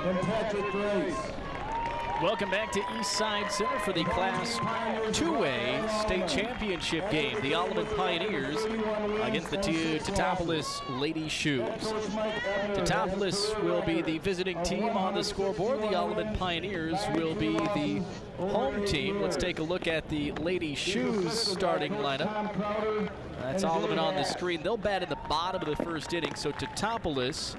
and Patrick Grace. Welcome back to Eastside Center for the Class 2A State Championship game. The Alleman Pioneers against the Teutopolis Lady Shoes. Teutopolis will be the visiting team on the scoreboard. The Alleman Pioneers will be the home team. Let's take a look at the Lady Shoes starting lineup. That's Alleman on the screen. They'll bat in the bottom of the first inning, so Teutopolis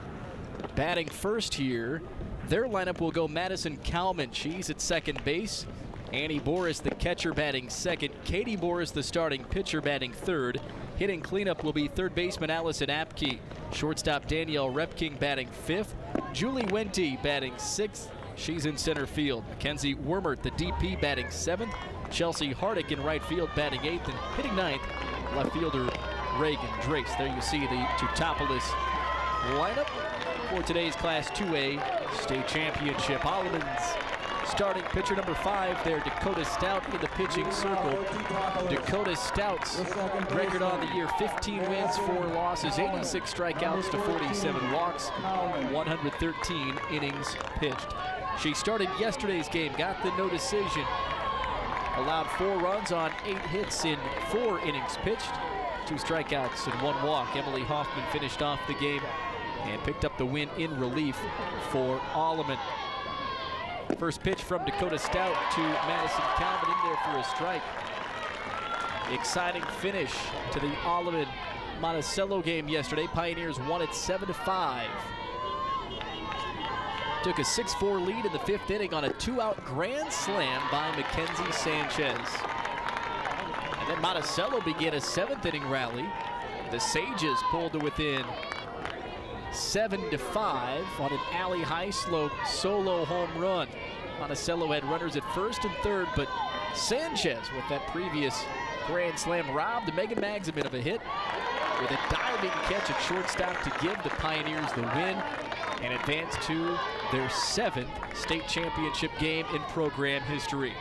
batting first here. Their lineup will go Madison Kalman. She's at second base. Annie Boris, the catcher, batting second. Katie Boris, the starting pitcher, batting third. Hitting cleanup will be third baseman Allison Apke. Shortstop Danielle Repking batting fifth. Julie Wente batting sixth. She's in center field. Mackenzie Wormert, the DP, batting seventh. Chelsea Hardick in right field batting eighth. And hitting ninth, left fielder Reagan Drace. There you see the Teutopolis lineup for today's Class 2A State Championship. Alleman's starting pitcher number 5 there, Dakota Stout in the pitching circle. Dakota Stout's record on the year, 15 wins, 4 losses, 86 strikeouts to 47 walks, 113 innings pitched. She started yesterday's game, got the no decision, allowed 4 runs on 8 hits in 4 innings pitched, 2 strikeouts and 1 walk. Emily Hoffman finished off the game and picked up the win in relief for Alleman. First pitch from Dakota Stout to Madison Kalman in there for a strike. Exciting finish to the Alleman Monticello game yesterday. Pioneers won it 7-5. Took a 6-4 lead in the 5th inning on a 2-out grand slam by Mackenzie Sanchez. And then Monticello began a 7th inning rally. The Sages pulled to within 7-5 on an Allie Highslope solo home run. Monticello had runners at first and third, but Sanchez, with that previous grand slam, robbed Megan Magsamin of a hit with a diving catch at shortstop to give the Pioneers the win and advance to their 7th state championship game in program history.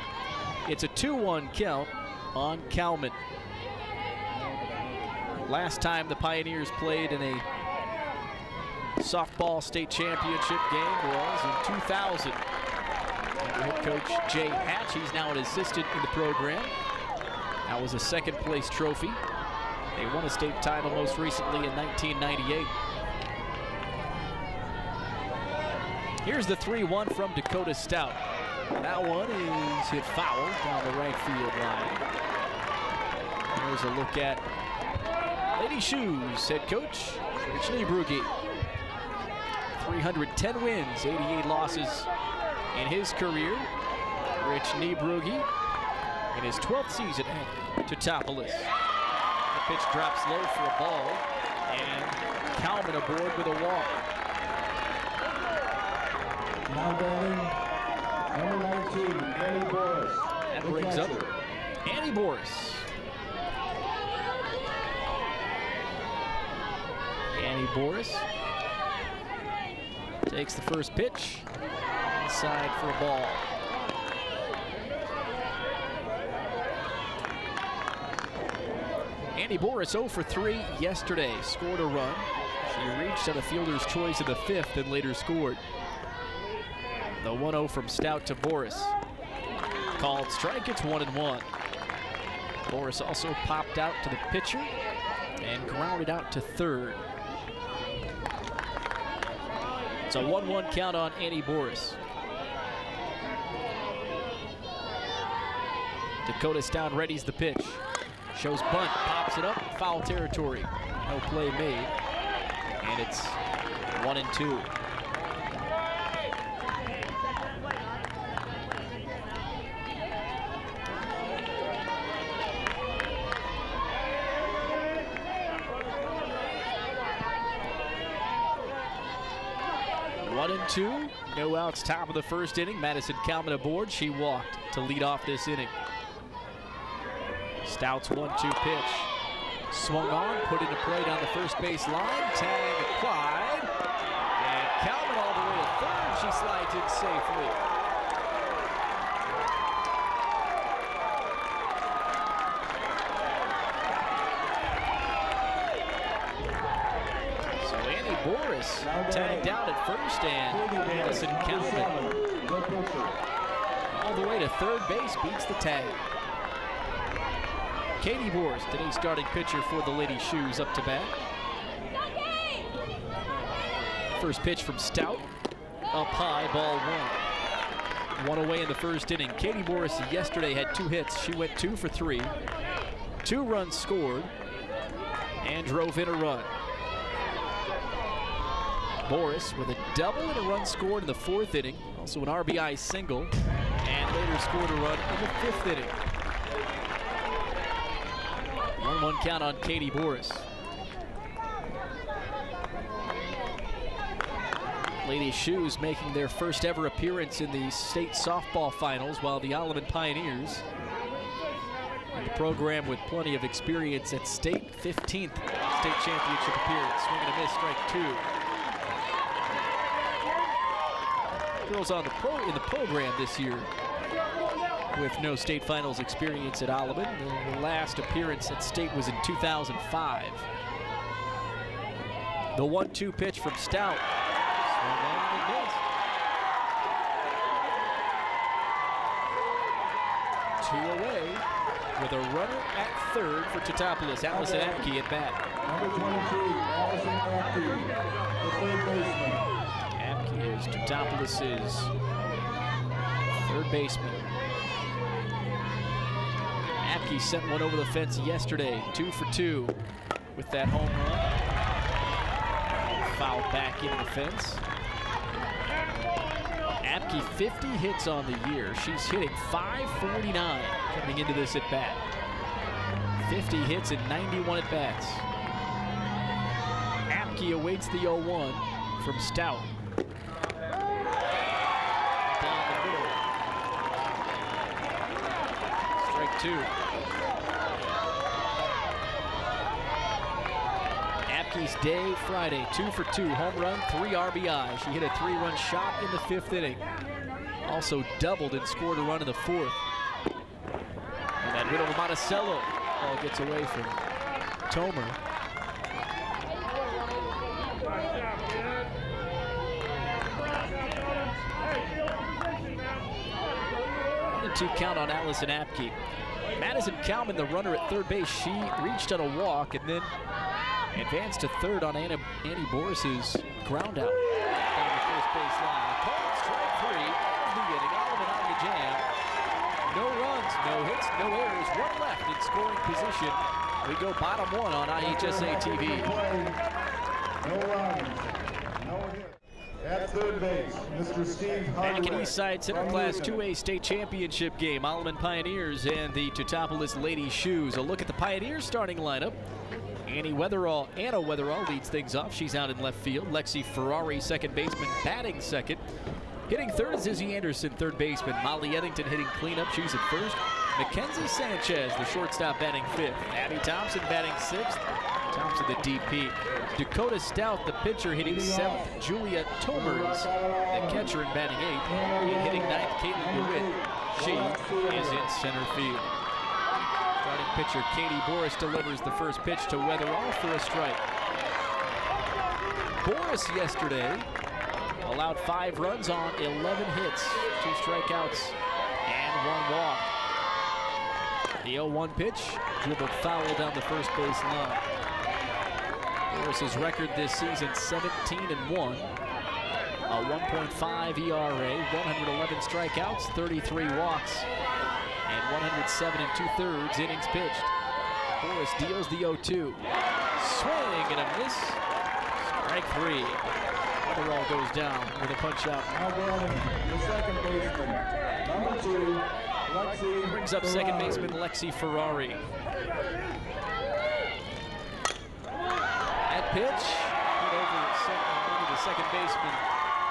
It's a 2-1 count on Kalman. Last time the Pioneers played in a softball state championship game was in 2000. Under head coach Jay Hatch, he's now an assistant in the program. That was a 2nd place trophy. They won a state title most recently in 1998. Here's the 3-1 from Dakota Stout. That one is hit foul down the right field line. There's a look at Lady Shoes head coach Rich Niebrugge. 310 wins, 88 losses in his career. Rich Niebrugge in his 12th season at Teutopolis. The pitch drops low for a ball, and Kalman aboard with a walk. Now batting, number 19, Annie Boris. That brings up Annie Boris. Annie Boris takes the first pitch, inside for a ball. Annie Boris 0 for 3 yesterday, scored a run. She reached on a fielder's choice in the 5th and later scored. The 1-0 from Stout to Boris. Called strike, it's 1-1. Boris also popped out to the pitcher and grounded out to third. It's a 1-1 count on Annie Boris. Dakota Stout readies the pitch. Shows bunt, pops it up, foul territory. No play made, and it's 1-2. No outs, top of the first inning. Madison Kalman aboard. She walked to lead off this inning. Stout's 1-2 pitch. Swung on, put into play down the first base line. Tag applied. And Kalman all the way to third. She slides in safely. So Annie Boris tagged out at first, and Madison Kalman all the way to third base, beats the tag. Katie Boris, today's starting pitcher for the Lady Shoes, up to bat. First pitch from Stout, up high, ball one. One away in the first inning. Katie Boris yesterday had 2 hits. She went 2 for 3. 2 runs scored and drove in a run. Boris with a double and a run scored in the 4th inning. Also an RBI single, and later scored a run in the 5th inning. 1-1 count on Katie Boris. Lady Shoes making their first ever appearance in the state softball finals, while the Alleman Pioneers, the program with plenty of experience at state, 15th state championship appearance. Swing and a miss, strike 2. Girls on in the program this year with no state finals experience at Alleman. The last appearance at state was in 2005. The 1-2 pitch from Stout. Two away with a runner at third for Teutopolis. Allison Apke at bat. Number 22, Allison Apke, the third baseman. Apke is Teutopolis' third baseman. Apke sent one over the fence yesterday, 2 for 2 with that home run. Fouled back into the fence. Apke 50 hits on the year. She's hitting .549 coming into this at bat. 50 hits and 91 at bats. Apke awaits the 0-1 from Stout. Down the middle. Strike 2. Apke's day Friday, 2 for 2, home run, 3 RBI. She hit a 3-run shot in the 5th inning. Also doubled and scored a run in the 4th. And that middle of Monticello, ball gets away from Tomer. The 2 count on Allison Apke. Madison Kalman, the runner at third base, she reached on a walk and then advanced to third on Annie Boris's ground out. Down the first base line. Called strike 3 of the inning. Alleman on the jam. No runs, no hits, no errors. 1 left in scoring position. We go bottom 1 on IHSA TV. No runs, no hits. At third base, Mr. Steve Back Hardwick. at Eastside Center Class 2A state championship game. Alleman Pioneers and the Teutopolis Lady Shoes. A look at the Pioneers starting lineup. Anna Weatherall leads things off. She's out in left field. Lexi Ferrari, second baseman, batting second. Hitting third is Izzy Anderson, third baseman. Molly Eddington hitting cleanup. She's at first. Mackenzie Sanchez, the shortstop, batting fifth. Abby Thompson batting sixth. Thompson, the DP. Dakota Stout, the pitcher, hitting seventh. Julia Tomers, the catcher, and batting eighth. And hitting ninth, Caitlin DeWitt. She is in center field. Starting pitcher Katie Boris delivers the first pitch to Weatherall for a strike. Boris yesterday allowed 5 runs on 11 hits, 2 strikeouts, and 1 walk. The 0-1 pitch, dribbled foul down the first base line. Boris's record this season, 17-1, a 1.5 ERA, 111 strikeouts, 33 walks, and 107 2/3 innings pitched. Boris deals the 0-2. Swing and a miss. Strike 3. Weatherall goes down with a punch out. Now going the second baseman, number 2, Lexi. Brings up second baseman Lexi Ferrari. That pitch hit over the second baseman.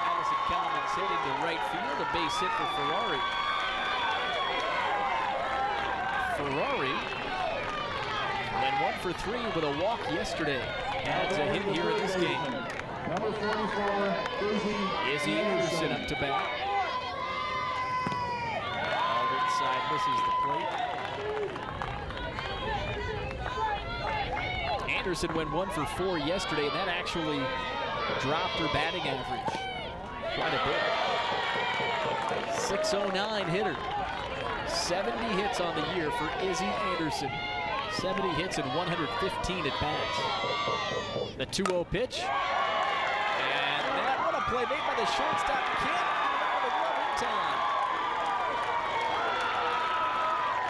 Allison Kalman's hit into right field. A base hit for Ferrari. Ferrari went 1 for 3 with a walk yesterday. Adds a hit here in this game. Number 44, Izzy Anderson up to bat. All inside misses the plate. Anderson went 1 for 4 yesterday, and that actually dropped her batting average quite a bit. 609 hitter. 70 hits on the year for Izzy Anderson. 70 hits and 115 at bats. The 2-0 pitch. And that, what a play made by the shortstop. Can't get it out of the glove in time.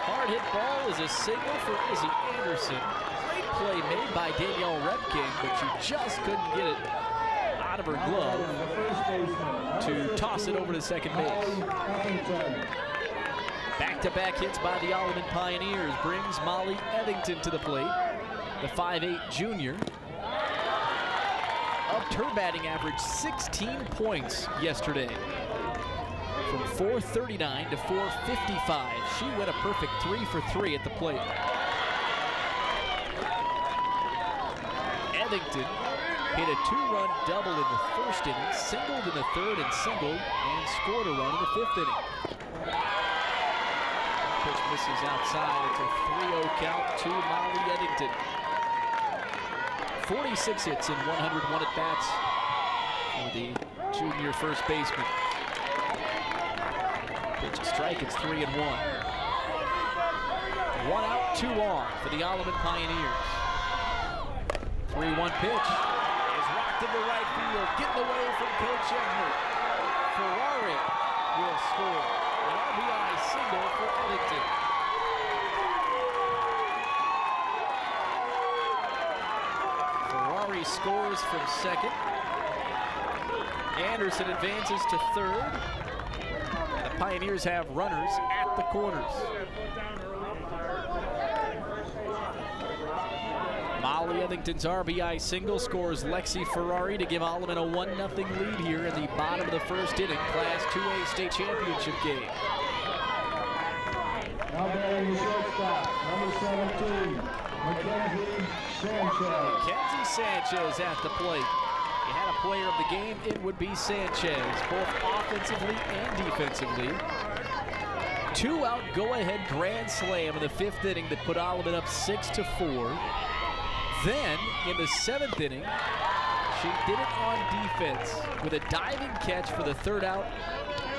Hard hit ball is a signal for Izzy Anderson. Great play made by Danielle Repking, but she just couldn't get it out of her glove to toss it over to second base. Back-to-back hits by the Alleman Pioneers brings Molly Eddington to the plate. The 5'8" junior upped her batting average 16 points yesterday. From 439 to 455. She went a perfect 3 for 3 at the plate. Eddington hit a 2-run double in the first inning, singled in the third and singled, and scored a run in the fifth inning. Pitch misses outside. It's a 3-0 count to Molly Eddington. 46 hits and 101 at-bats for the junior first baseman. Pitch a strike, it's 3-1. 1 out, 2 on for the Alleman Pioneers. 3-1 pitch is rocked into right field, getting away from Coach Ebner. Ferrari will score. An RBI single for Eddington. Ferrari scores from second. Anderson advances to third. The Pioneers have runners at the corners. Molly Eddington's RBI single scores Lexi Ferrari to give Alleman a 1-0 lead here in the bottom of the first inning, Class 2A state championship game. Now batting the shortstop, number 17, Mackenzie Sanchez. Mackenzie Sanchez at the plate. You had a player of the game, it would be Sanchez, both offensively and defensively. 2-out go-ahead grand slam in the fifth inning that put Alleman up 6-4. Then, in the 7th inning, she did it on defense with a diving catch for the third out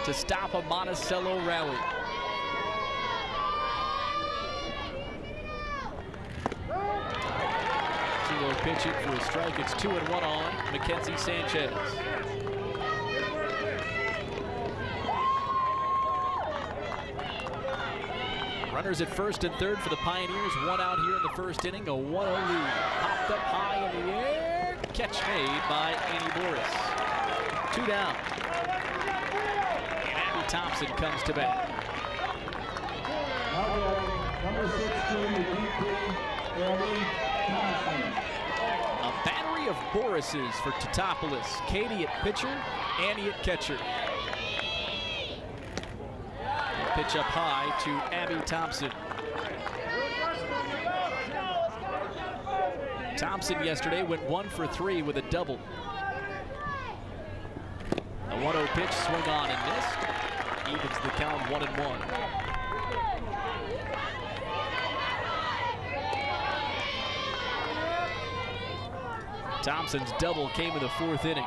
to stop a Monticello rally. Pitch it for a strike. It's 2-1 on Mackenzie Sanchez. Runners at first and third for the Pioneers. 1 out here in the first inning. A 1-0 lead. Popped up high in the air. Catch made by Annie Boris. 2 down. And Abby Thompson comes to bat. Number 16, the DP, Abby Thompson. A battery of Borises for Teutopolis. Katie at pitcher, Annie at catcher. Pitch up high to Abby Thompson. Thompson yesterday went 1 for 3 with a double. A 1-0 pitch, swung on and missed. Evens the count 1-1. Thompson's double came in the 4th inning.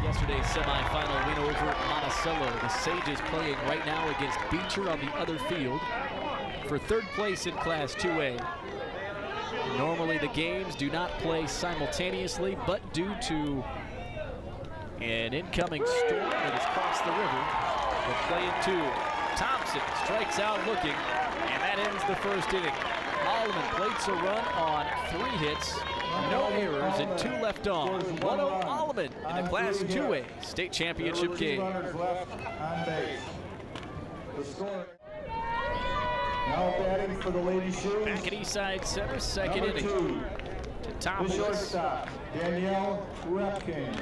Yesterday's semifinal win over Monticello. The Sages playing right now against Beecher on the other field for 3rd place in Class 2A. Normally the games do not play simultaneously, but due to an incoming storm that has crossed the river, we're playing 2. Thompson strikes out looking, and that ends the first inning. Alleman plates a run on 3 hits. No errors and 2 left on. 1-0 Alleman in the Class 2A state championship game. Now batting for the Lady Shoes. Back at Eastside Center, 2nd inning. The shortstop, Danielle Repking.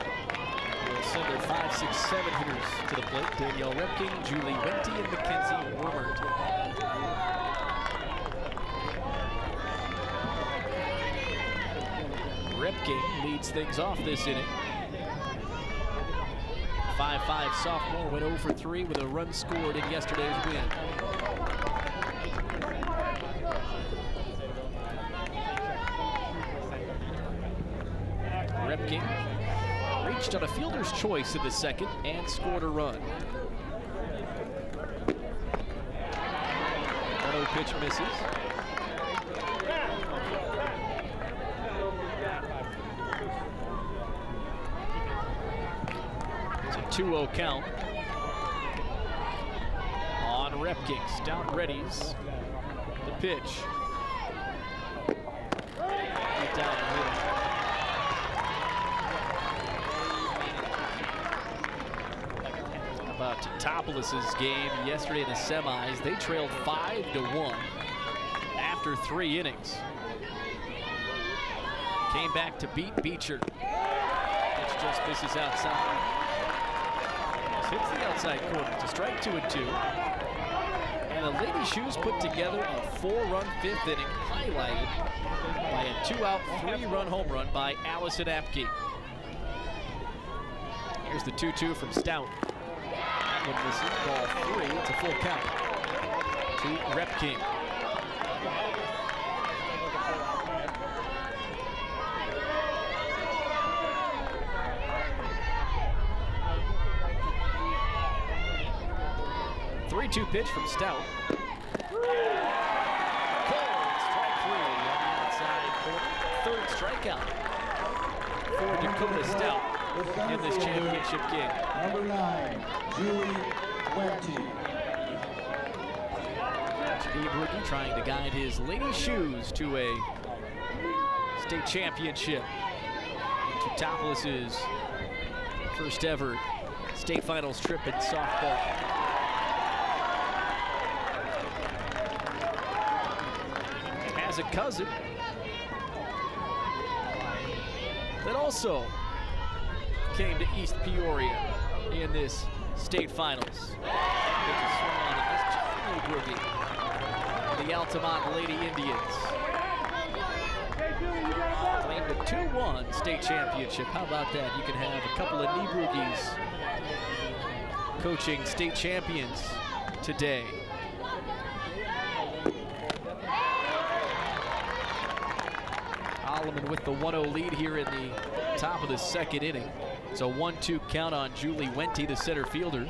We'll send their 5, 6, 7 hitters to the plate. Danielle Repking, Julie Wenty, and Mackenzie Wormert. Repking leads things off this inning. 5'5" sophomore went 0 for 3 with a run scored in yesterday's win. Repking reached on a fielder's choice in the second and scored a run. 1-0 pitch misses. It's a 2-0 count. On Repking, Stout readies the pitch. Down the middle. How about Teutopolis' game yesterday in the semis? They trailed 5-1 after 3 innings. Came back to beat Beecher. Pitch just misses outside. This hits the outside corner to strike 2-2. And the Lady Shoes put together a 4-run 5th inning, highlighted by a 2-out, 3-run home run by Allison Apke. Here's the 2-2 from Stout. That one misses, ball 3, it's a full count to Repking. Three-two pitch from Stout. Third strikeout for Dakota Stout in this championship game. Number 9, Julie Wente. Steve Rookie trying to guide his Lady Shoes to a state championship. Teutopolis' first ever state finals trip in softball. Has a cousin that also came to East Peoria in this state finals. The Alman Lady Indians claimed a 2-1 state championship. How about that? You can have a couple of Niebruggies coaching state champions today. Alleman with the 1-0 lead here in the top of the second inning. It's a 1-2 count on Julie Wente, the center fielder.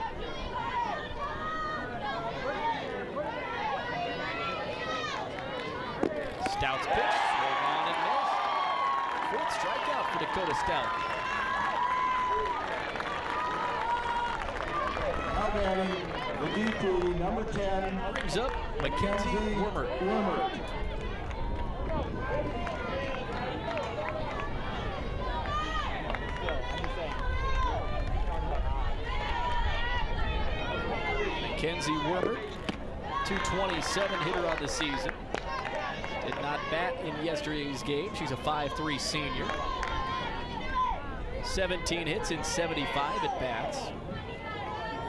Stout's pitch, swung on and missed. Fourth strikeout for Dakota Stout. Now batting the DP, number 10. Brings up Mackenzie Wormert. Mackenzie Wormert, 227 hitter on the season. Did not bat in yesterday's game. She's a 5'3" senior. 17 hits in 75 at bats.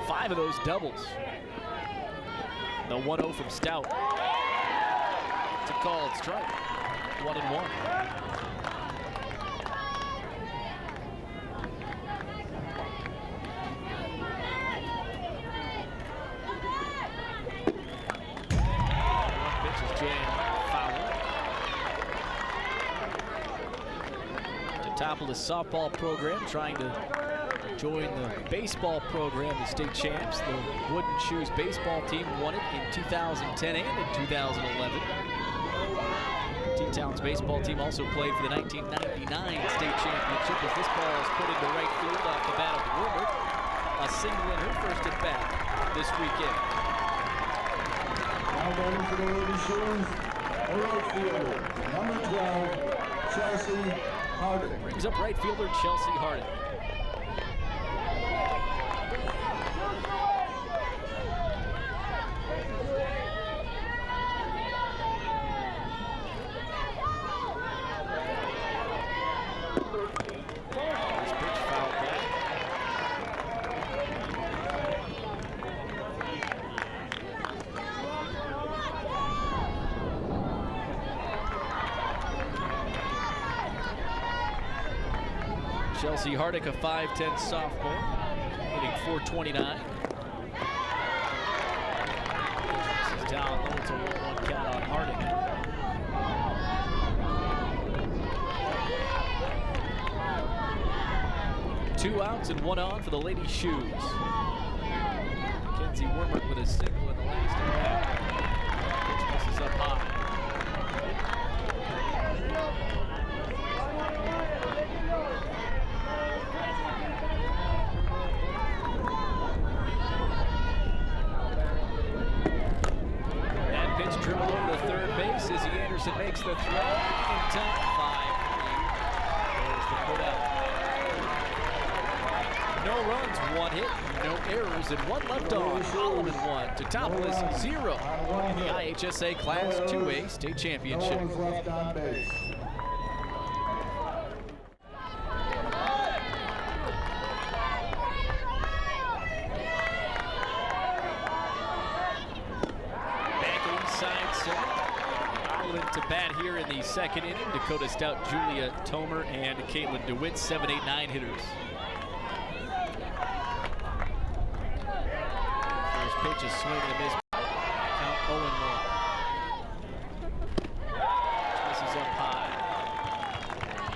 5 of those doubles. The 1-0 from Stout. It's a called strike. 1-1. Topolis softball program trying to join the baseball program, the state champs. The Wooden Shoes baseball team won it in 2010 and in 2011. T-Town's baseball team also played for the 1999 state championship as this ball is put into right field off the bat of Wormert. A single in her first at bat this weekend. Now batting for the Lady Shoes, a right fielder, number 12, Chelsea Harden. Brings up right fielder Chelsea Harden. This pitch fouled back. Chelsea Hardick, a 5'10" sophomore, hitting .429. This is down low. It's a 1-1 count on Hardick. 2 outs and 1 on for the Lady Shoes. Mackenzie Wormert with a single in the last at bat. Pitch misses up high. That pitch dribbled over to third base. Izzy Anderson makes the throw. In time, 5-3. There's the put out. No runs, 1 hit, no errors, and 1 left on. Alleman 1, Teutopolis 0 in the IHSA Class 2A State Championship. Back inside center. Alleman to bat here in the second inning. Dakota Stout, Julia Tomer, and Caitlin DeWitt, 7, 8, 9 hitters. Pitch is swing and a miss. Count 0-1. Misses up high.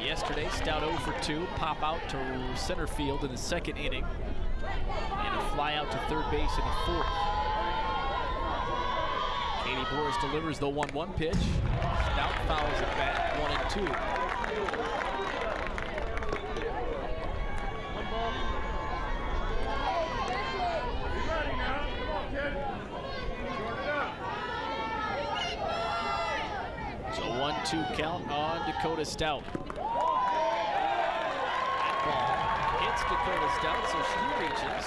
Yesterday, Stout 0 for 2. Pop out to center field in the second inning. And a fly out to third base in the fourth. Katie Boris delivers the 1-1 pitch. Stout fouls it back, 1-2. So 1-2 count on Dakota Stout. That ball hits Dakota Stout, so she reaches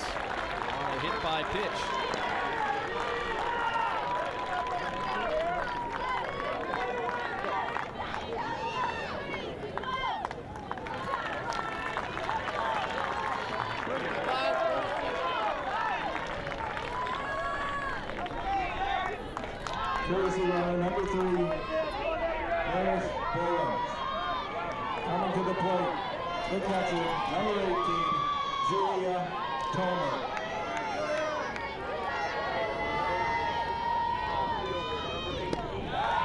on a hit by pitch. Courtesy runner number 3, Harris Bowens. Coming to the plate, the catcher, number 18, Julia Tomer.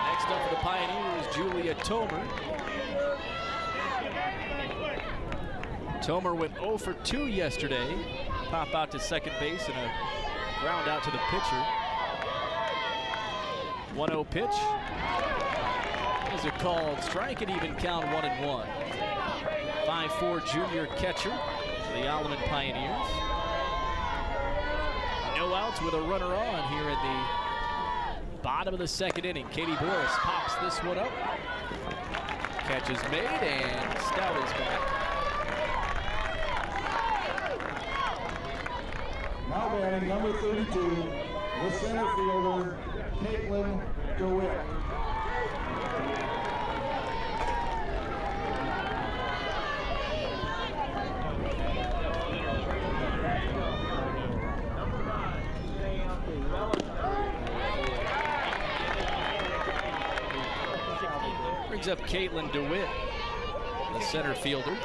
Next up for the Pioneers, Julia Tomer. Tomer went 0 for 2 yesterday. Pop out to second base and a ground out to the pitcher. 1-0 pitch. Is it called strike and even count 1-1. 5'4" junior catcher for the Alleman Pioneers. No outs with a runner on here in the bottom of the second inning. Katie Boris pops this one up. Catch is made and Stout is back. Now batting number 32, the center fielder, Caitlin DeWitt. Brings up Caitlin DeWitt, the center fielder.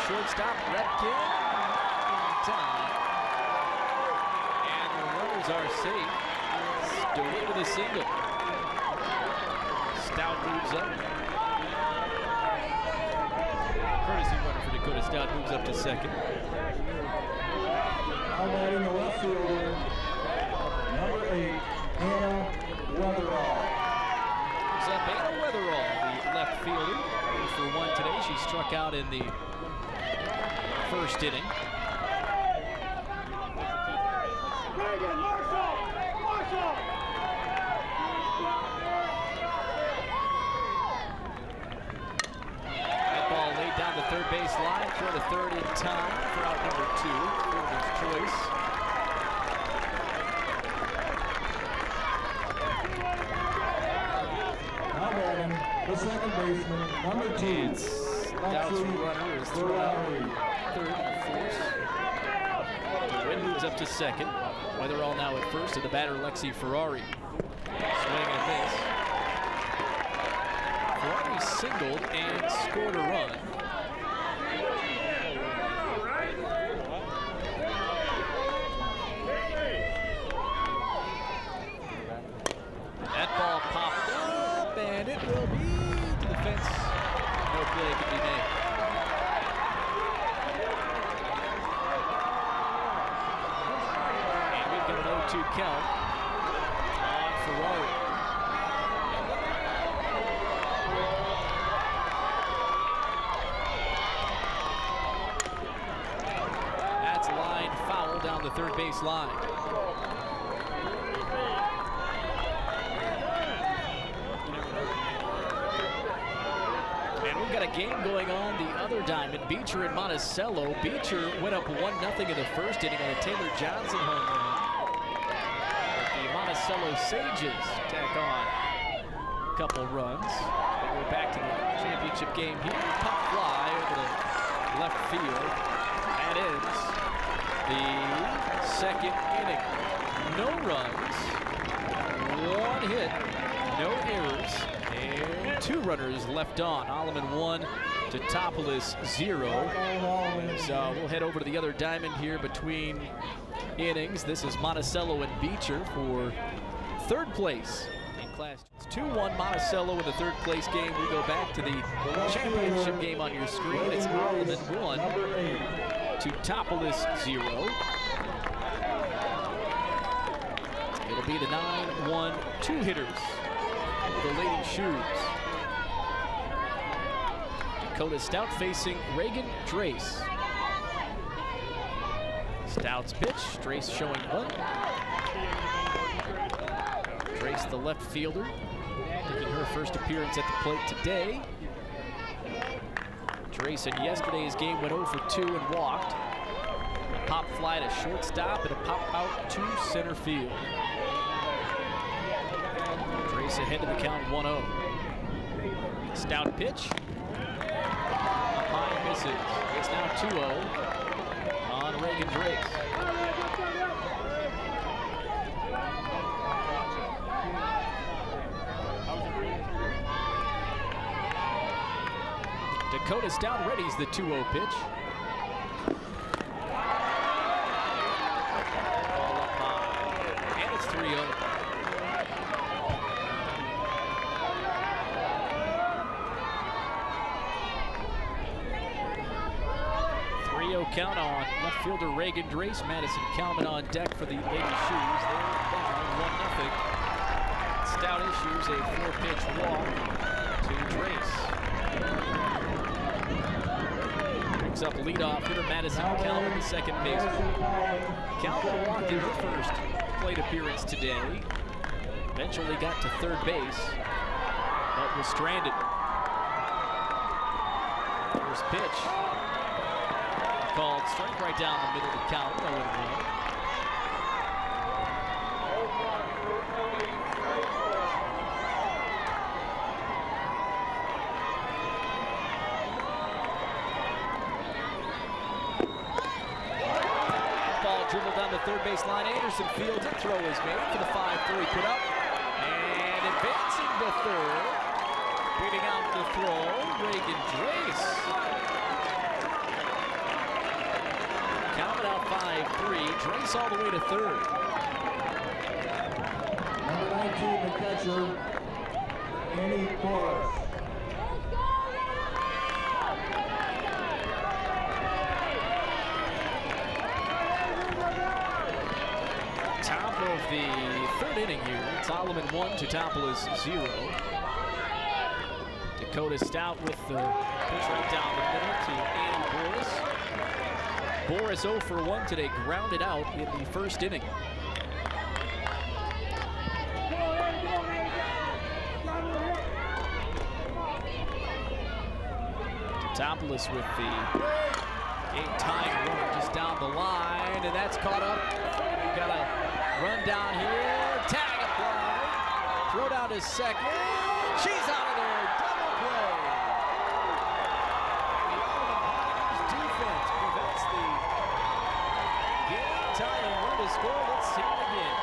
Shortstop, Redkin, time. And the runners are safe. DeWitt with a single. Stout moves up. Courtesy runner for Dakota Stout moves up to second. Now batting the left fielder, number 8, Hannah Weatherall. Moves up Hannah Weatherall, the left fielder. 0 for 1 today. She struck out in the first inning. That ball laid down the third base line, throw to third in time for out number 2. Fielder's choice. Now batting the second baseman, number 2. Stout's runner is thrown out third and fourth. DeWitt moves up to second. Weatherall now at first, and the batter Lexi Ferrari. Swing and a miss. Ferrari singled and scored a run. And it will be to the fence. No play can be made. And we've got an 0-2 count on Ferrari. That's a line foul down the third base line. And we've got a game going on the other diamond, Beecher and Monticello. Beecher went up 1-0 in the first inning on a Taylor Johnson home run. But the Monticello Sages tack on a couple runs. They go back to the championship game here. Pop fly over the left field. That ends the second inning. No runs, one hit, no errors, and 2 runners left on. Alleman 1, Teutopolis 0. So we'll head over to the other diamond here between innings. This is Monticello and Beecher for third place in Class. It's 2-1 Monticello in the third place game. We go back to the championship game on your screen. It's Alleman 1, Teutopolis 0. It'll be the 9-1 two-hitters for the Lady Shoes. Dakota Stout facing Reagan Drace. Stout's pitch, Drace showing bunt. Drace, the left fielder, making her first appearance at the plate today. Drace in yesterday's game went 0 for 2 and walked. A pop fly to shortstop and a pop out to center field. Drace ahead of the count 1-0. Stout pitch. Up high, misses. It's now 2-0 on Reagan Drace. Dakota Stout readies the 2-0 pitch. Ball up high, and it's 3-0. 3-0 count on left fielder Reagan Drace. Madison Kalman on deck for the Lady Shoes. They're down 1-0. Stout issues a 4-pitch walk to Drace. Brings up leadoff hitter Madison Kalman, the second baseman. Kalman walked in her first plate appearance today. Eventually got to third base, but was stranded. First pitch called strike right down the middle of the count. 0-1. Dribble down the third base line. Anderson fields it. Throw is made for the 5-3 put up. And advancing to third. Beating out the throw, Reagan Drace. Count it out 5-3. Drace all the way to third. Number 19, the catcher, Annie Forrest. Top of the third inning here. It's Alleman 1, Teutopolis 0. Dakota Stout with the pitch right down the middle to Annie Boris. Boris 0 for 1 today, grounded out in the first inning. Teutopolis with the game-tying run just down the line, and that's caught up. We've got a run down here, tag applied, throw down to second. She's out of there, double play. The Alman defense prevents the game-tying run to score. Let's see it again.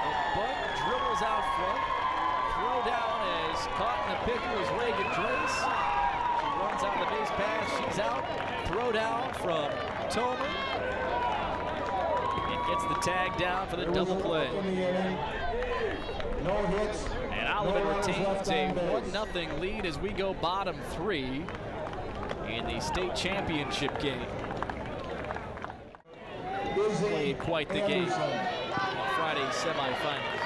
The bunt dribbles out front. Throw down is caught in the picker is Reagan Drace. She runs out the base pass. She's out. Throw down from Toman. And gets the tag down for the double play. No hits. And Alleman retains a 1-0 lead as we go bottom 3 in the state championship game. Played quite the game in Friday's semifinals.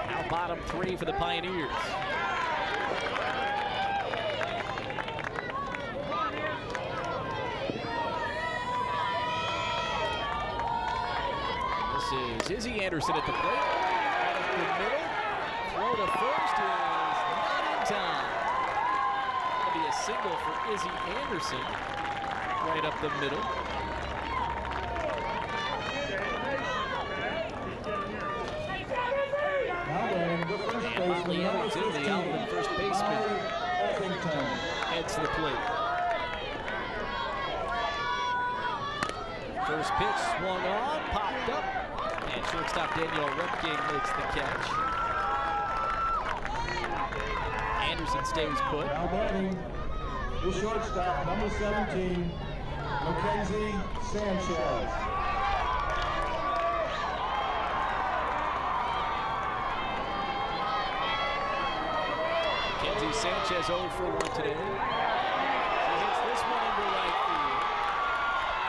Now bottom 3 for the Pioneers. This is Izzy Anderson at the plate. Right up the middle. Throw to first is not in time. That'll be a single for Izzy Anderson. Right up the middle. And Molly Ellington, the Alleman first baseman, heads to the plate. First pitch swung on, popped up, and shortstop Daniel Repking makes the catch. Anderson stays put. Now batting, the shortstop, number 17, Mackenzie Sanchez. Sanchez 0 for 1 today. She hits this one into right field.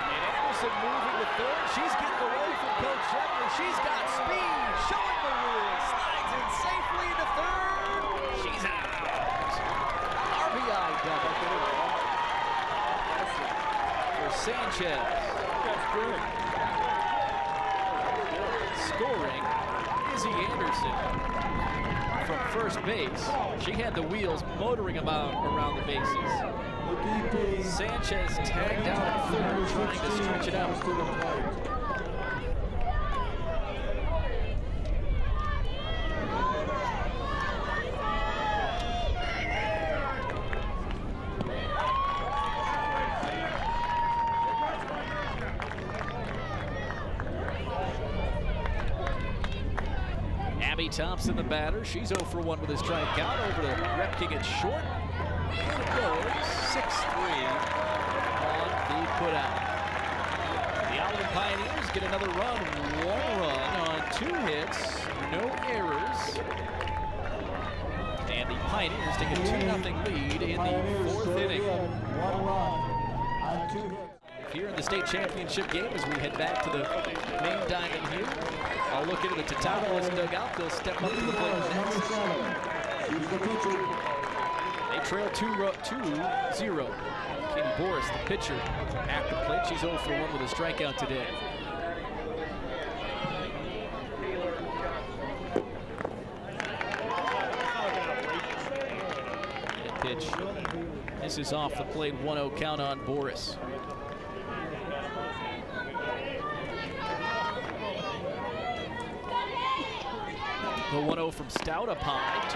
And Anderson moving to third. She's getting away from Coach Shepner. She's got speed, showing the rules. Slides in safely into third. She's out. RBI double for Sanchez. That's good. Scoring, Izzy Anderson. From first base, she had the wheels motoring about around the bases. Sanchez tagged out at third, trying to stretch it out. Thompson, the batter. She's 0 for 1 with a strikeout. Over to Repking at short. And it goes 6-3 on the putout. The Alleman Pioneers get another run. 1 run on 2 hits. No errors. And the Pioneers take a 2-0 lead in the 4th inning. 1 run on 2 hits. Here in the state championship game as we head back to the main diamond here. I'll look into the Teutopolis dugout. They'll step up to the plate next. They trail 2-0. Katie Boris, the pitcher, at the plate. She's 0 for 1 with a strikeout today. And a pitch. This is off the plate. 1-0 count on Boris. The 1-0 from Stout up high,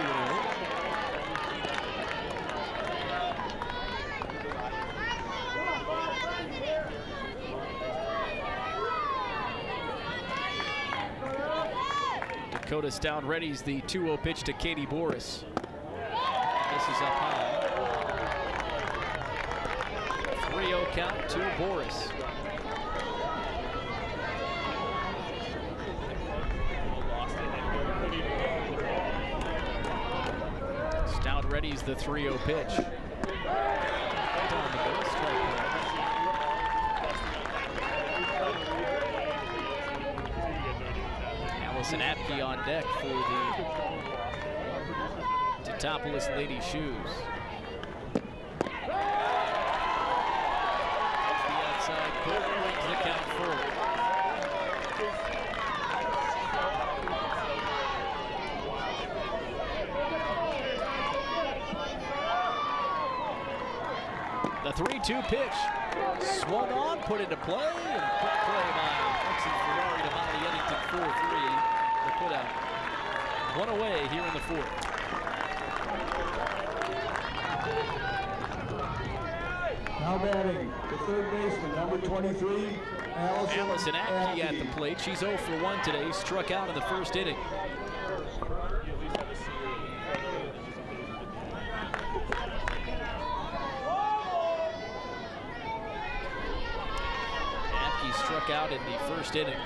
2-0. Dakota Stout readies the 2-0 pitch to Katie Boris. This is up high. 3-0 count to Boris. Ready's the 3-0 pitch. Down the base, strike one. Allison Apke on deck for the Teutopolis Lady Shoes. That's the outside put, brings the count forward. The 3-2 pitch, swung on, put into play, and quick play by Lexi Ferrari to Molly Ellington, 4-3. The putout. 1 away here in the 4th. Now batting, the third baseman, number 23, Allison Apke at the plate. She's 0 for 1 today, struck out in the first inning. Struck out in the first inning.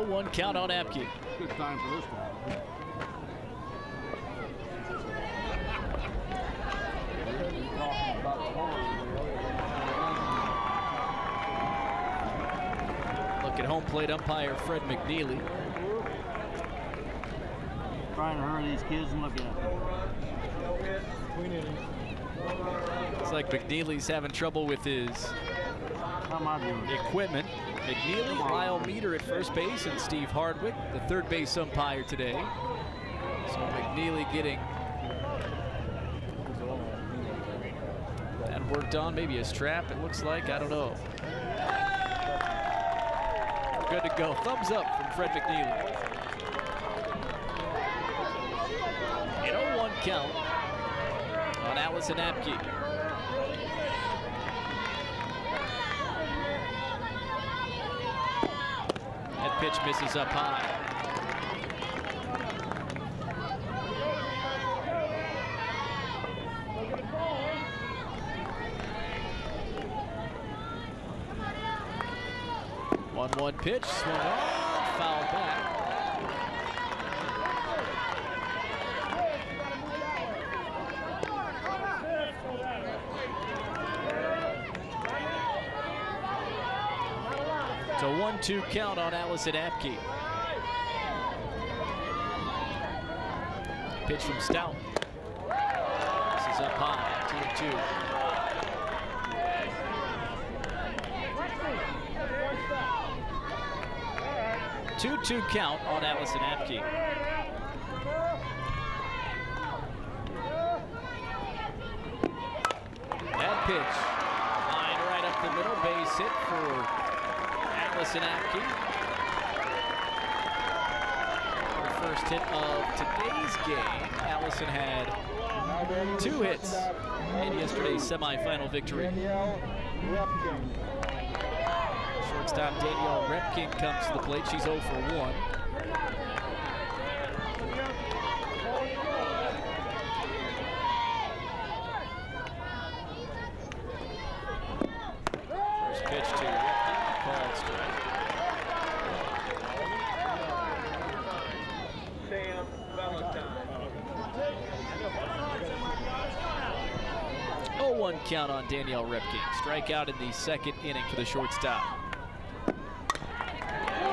0-1 count on Apke. Good time for this one. Look at home plate umpire Fred McNeely. Trying to hurry these kids and look at them. It's like McNeely's having trouble with his How am I doing? equipment. McNeely, Lyle Meter at first base, and Steve Hardwick, the third base umpire today. So McNeely getting that worked on, maybe a strap, it looks like, I don't know. We're good to go. Thumbs up from Fred McNeely. An 0-1 count on Allison Apke. That pitch misses up high. One pitch, swung on, foul back. It's a 1-2 count on Allison Apke. Pitch from Stout. This is up high, 2-2. 2-2 count on Allison Apke. That pitch, line right up the middle, base hit for Allison Apke. Her first hit of today's game. Allison had 2 hits in yesterday's semifinal victory. Shortstop Danielle Repkin comes to the plate. She's 0 for 1. First pitch to Repkin, called strike. Sam Valentine. 0-1 count on Danielle Repkin. Strikeout in the second inning for the shortstop.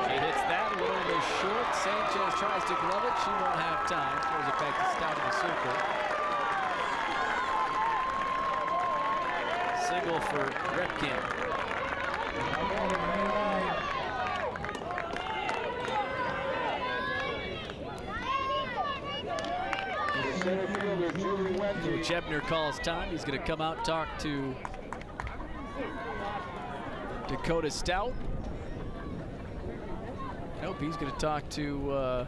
She hits that a little bit short. Sanchez tries to glove it. She won't have time. Throws it back to Stout in the circle. Single for Repkin. Chebner calls time. He's going to come out and talk to Dakota Stout. Nope, he's going to talk to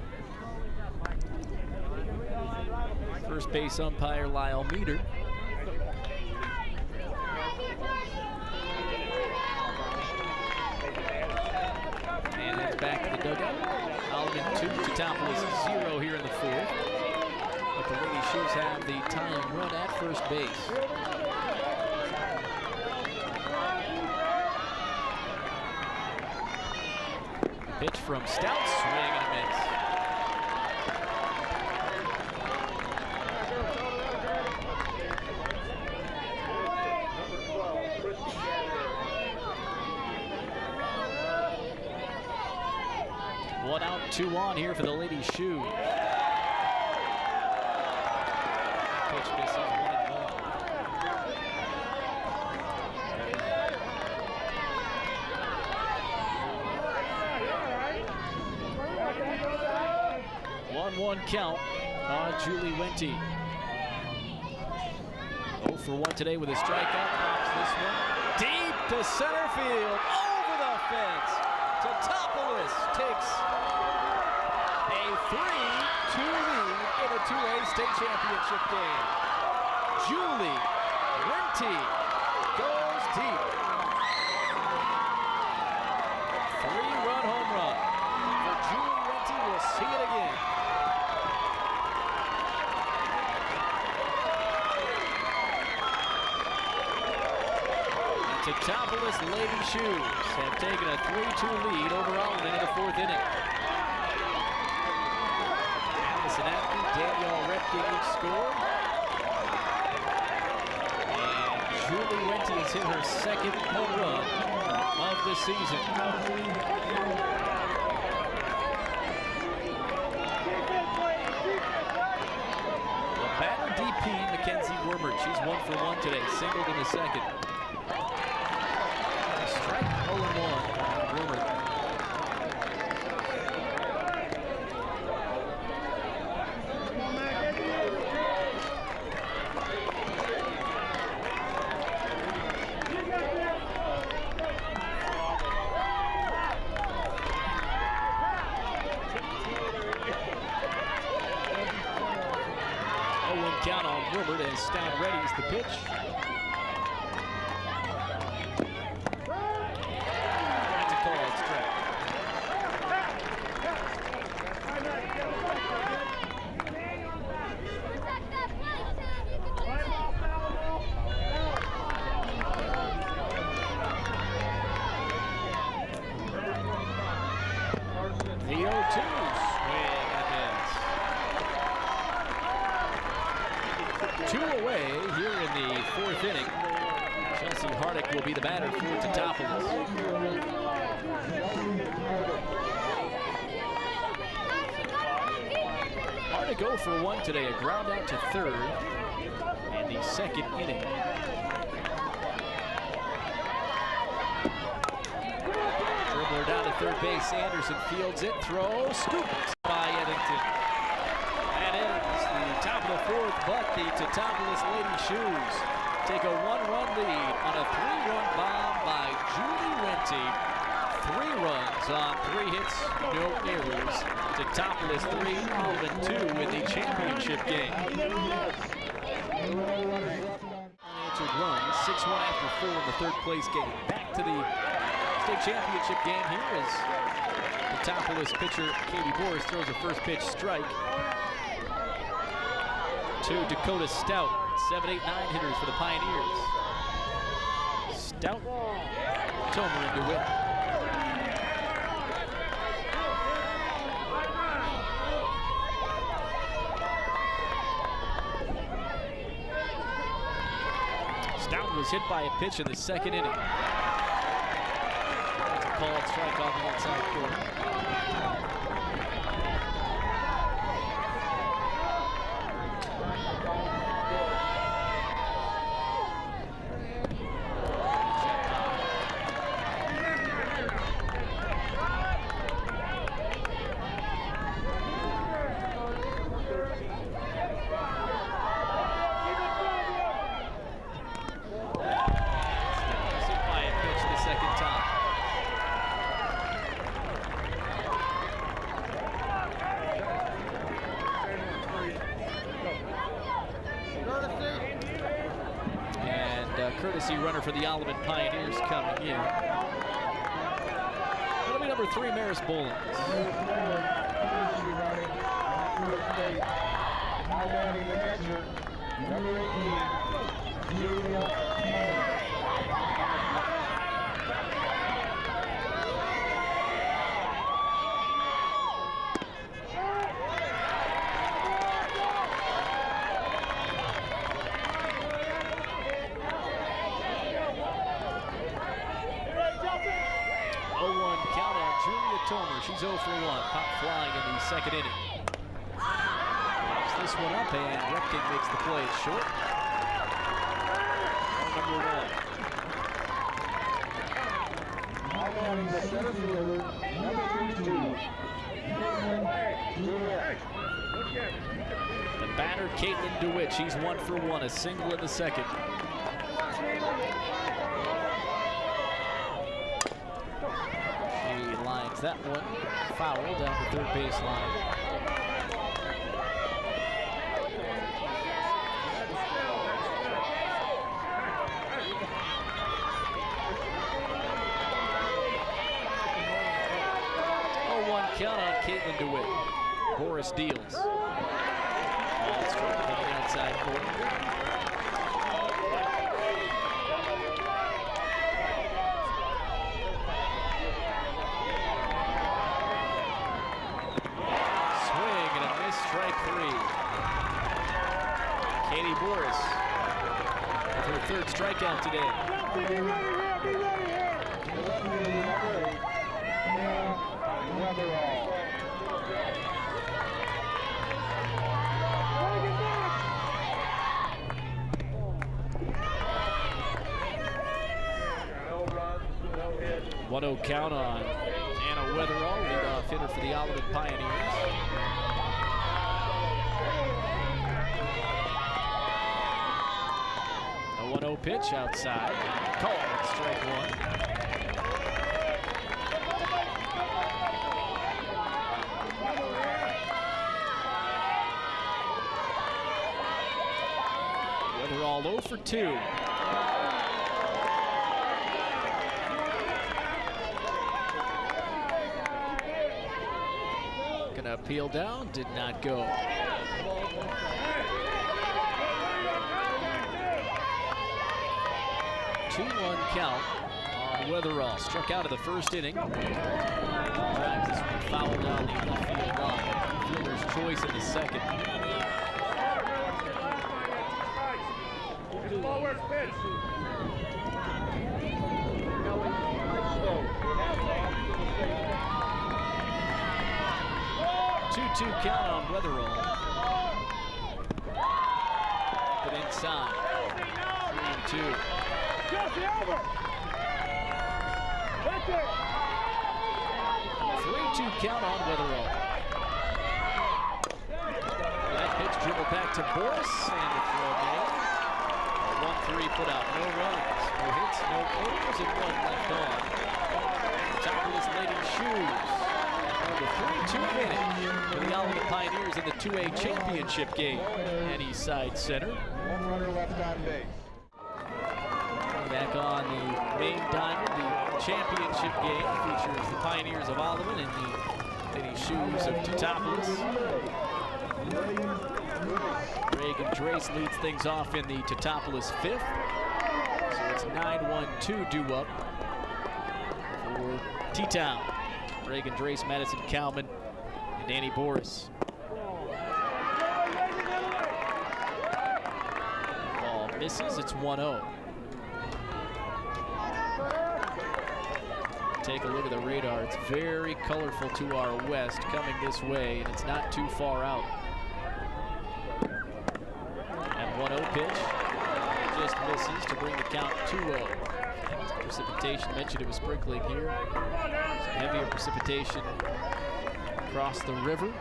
first base umpire Lyle Meter. And heads back to the dugout. Alleman 2, Teutopolis 0 here in the fourth. But the Lady Shoes have the tying run at first base. Pitch from Stout, swing and a miss. One out, 2 on here for the Lady Shoes. Pitch misses, 1-1. One count on Julie Wente. 0 for 1 today with a strikeout. Pops this one deep to center field, over the fence. Topolis takes a 3-2 lead in a 2A state championship game. Julie Wente goes deep. 3-run home run for Julie Wente. We'll see it again. Teutopolis Lady Shoes have taken a 3-2 lead over Alleman in the 4th inning. Allison Apke, Danielle Repke each scored. And Julie Wente has hit her 2nd home run of the season. The batter DP, Mackenzie Wormert. She's 1 for 1 today, singled in the 2nd. Strike 0-1 Wormert. Count on Wilbert as Stout readies the pitch. That's a called strike. The 0-2 swing and miss. 2 away here in the 4th inning. Chelsea Hardick will be the batter for Teutopolis. Hardick 0 for 1 today, a ground out to 3rd in the 2nd inning. Dribbler down to 3rd base, Anderson fields it, throw, scooped by Eddington. That ends the top of the 4th, but the Teutopolis Lady Shoes take a 1-run lead on a 3-run bomb by Julie Wente. 3 runs on 3 hits, no errors. Teutopolis 3, Alleman 2 in the championship game. Unanswered runs, 6-1 after 4 in the 3rd place game. Back to the state championship game here as Teutopolis pitcher Katie Boris throws a first pitch strike to Dakota Stout. 7, 8, 9 hitters for the Pioneers. Stout, Tomer, and DeWitt. Stout was hit by a pitch in the 2nd inning. That's a called strike off the inside corner. Courtesy runner for the Alleman Pioneers coming in. That'll be number 3, Maris Bolins. Number 18, Julia. 0-1 count on Julia Tomer. She's 0 for 1. Pop flying in the 2nd inning. Pops this one up and Repke makes the play short. Number 1. The batter, Caitlin DeWitt. She's 1 for 1. A single in the 2nd. Lines that one foul down the 3rd baseline. Count on Caitlin DeWitt. Boris deals. Ball straight to the outside corner. strikeout today. No runs, no hits. 1-0 count on Anna Weatherall, leadoff hitter for the Alleman Pioneers. A 1-0 pitch outside. Called strike one. Weatherall 0 for 2. Gonna peel down, did not go. 2-1 count on Weatherall. Struck out of the first inning. Drives this one foul down the left field line. Fielder's choice in the second. Forward pitch. 2-2 count on Weatherall. But inside. 3-2. 3-2 count on Weatherall. That pitch dribbled back to Boris and the throw made. 1-3 put out. No runs, no hits, no errors, and one left on. Topolis Lady Shoes. The 3-2 finish for the Alleman Pioneers in the 2A championship game at Eastside Center. One runner left on base. Back on the main diamond, the championship game features the Pioneers of Alleman and the Lady Shoes of Teutopolis. Reagan Drace leads things off in the Teutopolis fifth. So it's 9-1-2 due up for T-Town. Reagan Drace, Madison Kalman, and Danny Boris. Ball misses, it's 1-0. Take a look at the radar. It's very colorful to our west coming this way, and it's not too far out. And 1-0 pitch just misses to bring the count 2-0. Precipitation, mentioned it was sprinkling here. Some heavier precipitation across the river.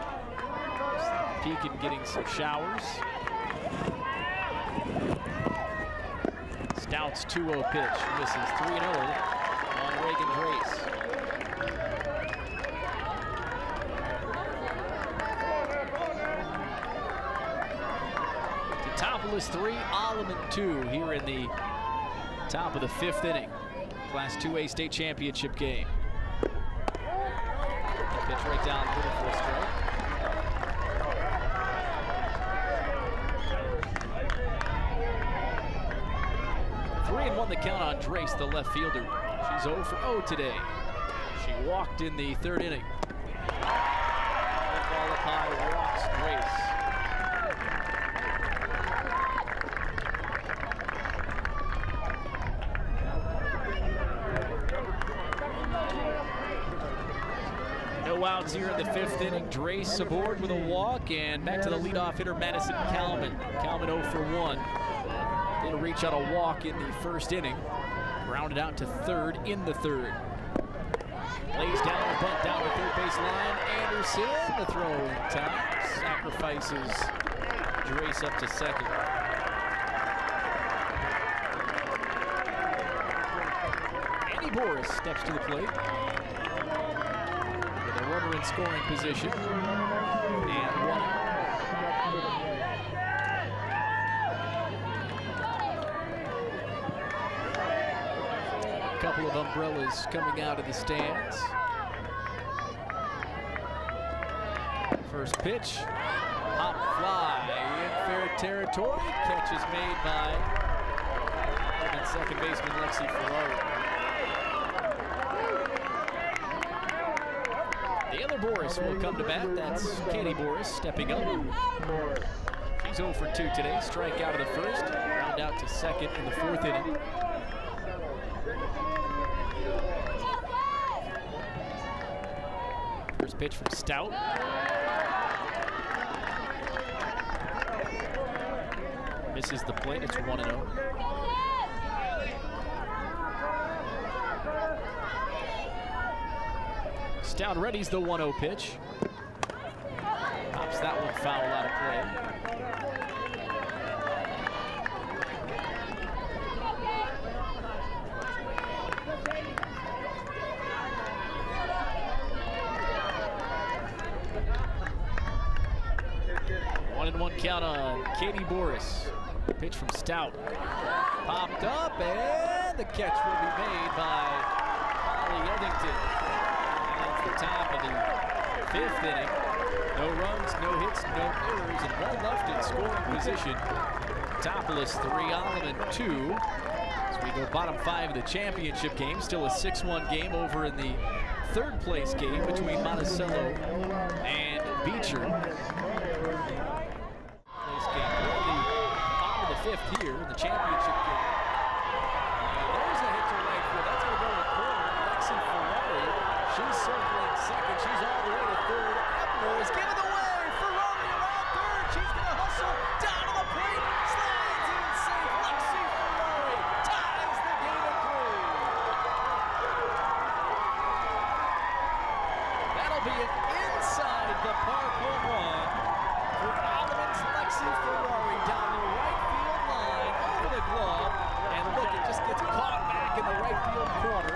Peak and getting some showers. Stout's 2-0 pitch misses. 3-0 on Reagan Drace. Topolis 3, Alleman 2 here in the top of the fifth inning. Class 2A state championship game. Pitch right down the middle for a strike. Three and 1 the count on Drace, the left fielder. She's 0 for 0 today. She walked in the third inning. Ball up high, walks Drace. No outs here in the fifth inning. Drace aboard with a walk, and back to the leadoff hitter, Madison Kalman. Kalman 0 for 1. Did reach on a walk in the first inning. Grounded out to third in the third. Lays down a bunt down the third base line. Anderson, the throw in time. Sacrifices Drace up to second. Andy Boris steps to the plate. A runner in scoring position, and 1 out. A couple of umbrellas coming out of the stands. First pitch, hop fly in fair territory. Catch is made by second baseman Lexi Ferrari. The other Boris will come to bat. That's Katie Boris stepping up. She's 0 for 2 today. Strike out of the first. ground out to second in the 4th inning. First pitch from Stout. Misses the plate. It's 1-0. Stout readies the 1-0 pitch. Pops that one foul out of play. One count on Katie Boris. Pitch from Stout. Popped up, and the catch will be made by Holly Eddington. And that's the top of the 5th inning. No runs, no hits, no errors, and one left in scoring position. Topolis 3, Alleman 2. As we go bottom 5 of the championship game. Still a 6-1 game over in the 3rd place game between Monticello and Beecher. Fifth here in the championship game. And there's a hit to right field. That's going to go to the corner. Lexi Ferrari, she's circling second. She's all the way to third. Ebner is given away. Ferrari around third. She's going to hustle down to the plate. Slides in safe. Lexi Ferrari ties the game at 3. That'll be an inside the park home run for Alleman's Lexi Ferrari down the right field line over the glove, and look, it just gets caught back in the right field corner.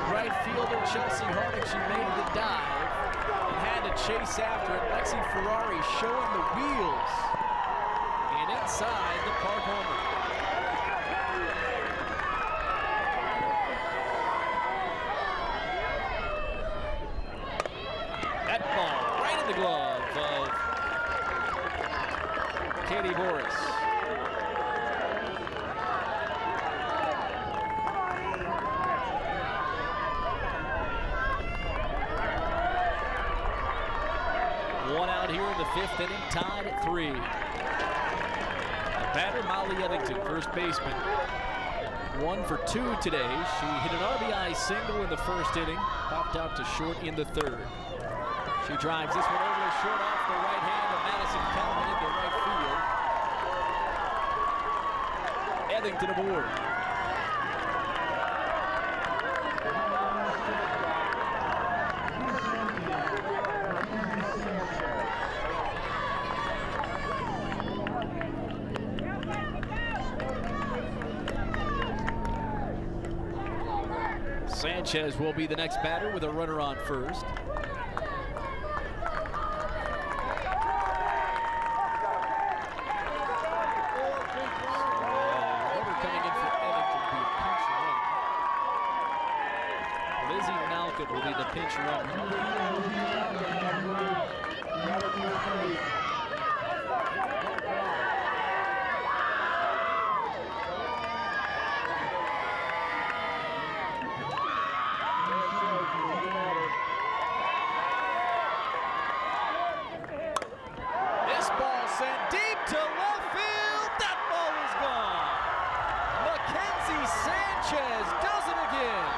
Right fielder Chelsea Hardick, she made the dive and had to chase after it. Lexi Ferrari showing the wheels and inside the park homer. That ball right in the glove of Katie Boris. One out here in the 5th inning, tied at 3. The batter, Molly Eddington, first baseman. 1 for 2 today. She hit an RBI single in the 1st inning, popped out to short in the 3rd. She drives this one over the short off the right hand of Madison Kalman into right field. Eddington aboard. Sanchez will be the next batter with a runner on first. Will be the pinch runner. This ball sent deep to left field. That ball is gone. Mackenzie Sanchez does it again.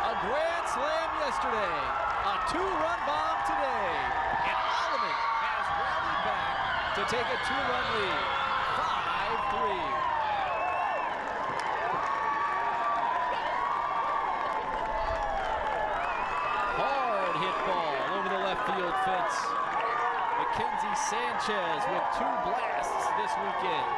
A grand slam yesterday, a 2-run bomb today, and Alleman has rallied back to take a 2-run lead, 5-3. Hard hit ball over the left field fence. Mackenzie Sanchez with 2 blasts this weekend.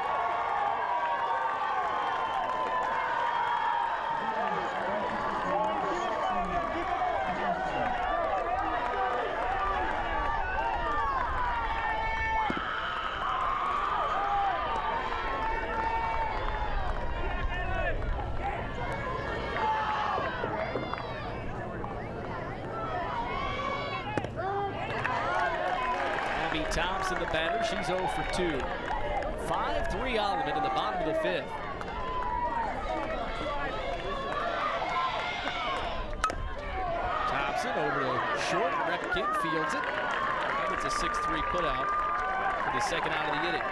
Thompson, the batter, she's 0 for 2. 5-3 Alleman in the bottom of the 5th. Thompson over to short, Repkin fields it, and it's a 6-3 putout for the second out of the inning.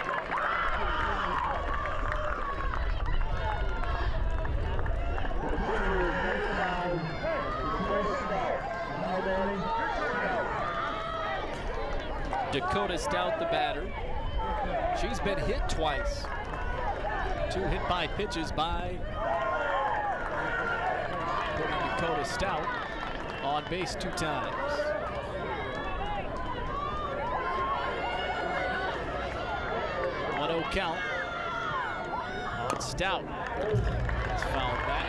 Dakota Stout, the batter. She's been hit twice. 2 hit by pitches by Dakota Stout. On base 2 times. 1-0 count on Stout. It's fouled back.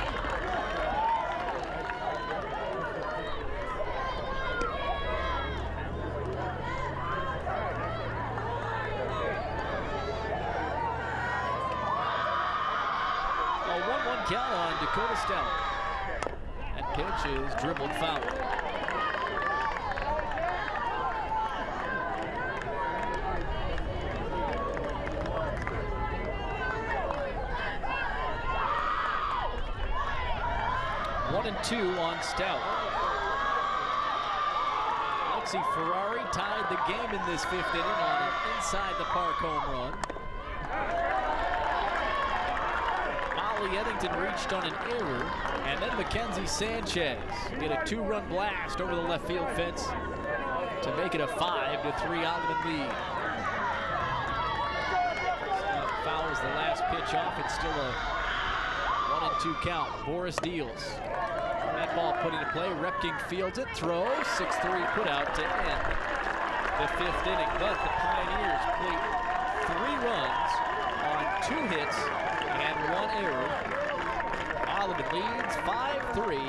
A 1-1 count on Dakota Stout. That pitch is dribbled foul. One and 2 on Stout. Lexi Ferrari tied the game in this 5th inning on an inside the park home run. Molly Eddington reached on an error, and then Mackenzie Sanchez did a 2-run blast over the left field fence to make it a 5-3 Alleman lead. Stout fouls the last pitch off. It's still a 1-2 count. Boris deals. That ball put into play. Repking fields it. Throw. 6-3 put out to end the 5th inning. But the Pioneers played 3 runs on 2 hits and 1 error. Alleman leads 5-3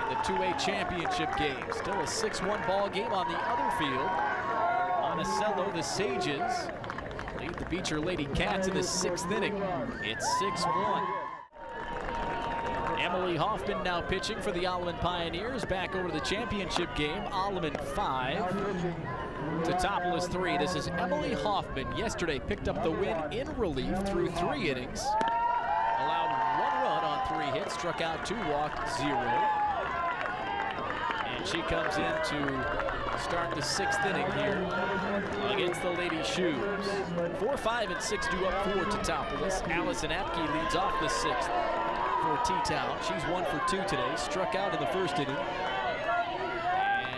in the 2A championship game. Still a 6-1 ball game on the other field. Monticello, the Sages, lead the Beecher Lady Cats in the 6th inning. It's 6-1. Emily Hoffman now pitching for the Alleman Pioneers. Back over to the championship game. Alleman 5, Teutopolis 3. This is Emily Hoffman. Yesterday picked up the win in relief through 3 innings. Allowed 1 run on 3 hits, struck out 2, walked 0. And she comes in to start the 6th inning here against the Lady Shoes. 4, 5, and 6 due up for Teutopolis. Allison Apke leads off the 6th. For T-Town. She's 1 for 2 today. Struck out in the 1st inning.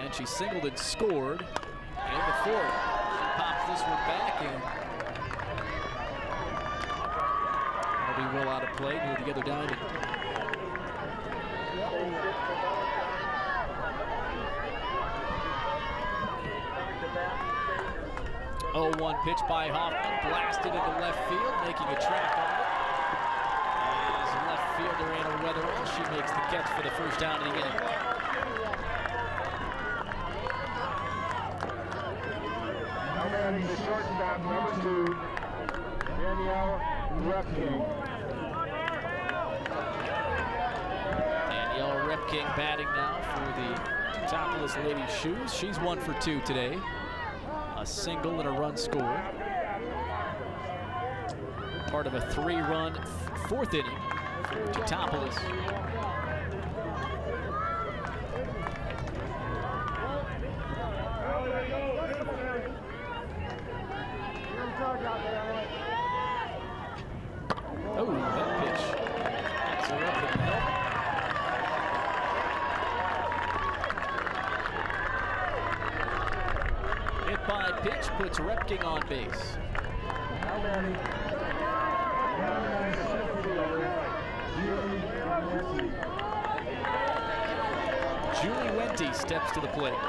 And she singled and scored in the 4th. She pops this one back and that'll be well out of play near the other diamond. Oh, 1 pitch by Hoffman. Blasted into left field, making a track on it. Fielder Anna Weatherall, she makes the catch for the 1st out of the inning. Now batting the shortstop, number 2, Danielle Repking. Danielle Repking batting now for the Teutopolis Lady Shoes. She's 1 for 2 today. A single and a run scored. Part of a 3-run 4th inning. Teutopolis. Oh, that pitch. That's her up in the helmet. Hit by pitch puts Repking on base. Julie Wente steps to the plate.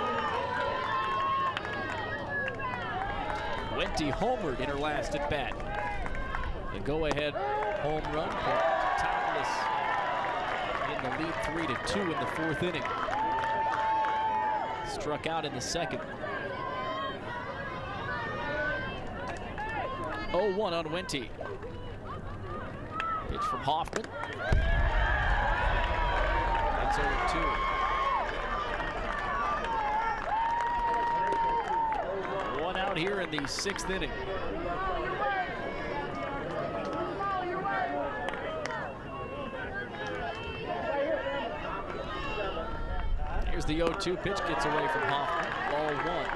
Wente homered in her last at bat. The go-ahead home run for Topolis in the lead 3-2 in the 4th inning. Struck out in the 2nd. 0-1 on Wente. Pitch from Hoffman. It's 0-2. 1 out here in the 6th inning. Here's the 0-2 pitch, gets away from Hoffman. Ball 1.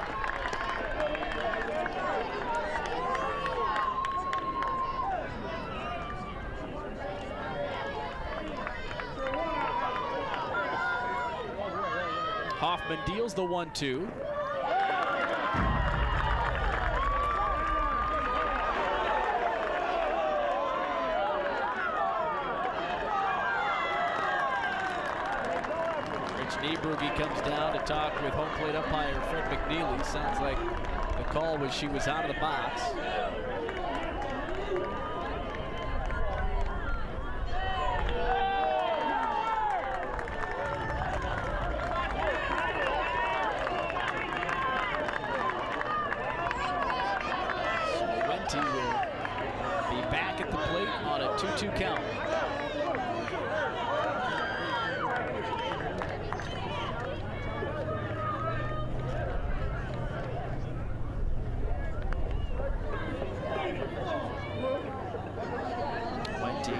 Hoffman deals the 1-2. Niebrugge comes down to talk with home plate umpire Fred McNeely. Sounds like the call was she was out of the box. So Wente will be back at the plate on a 2-2 count.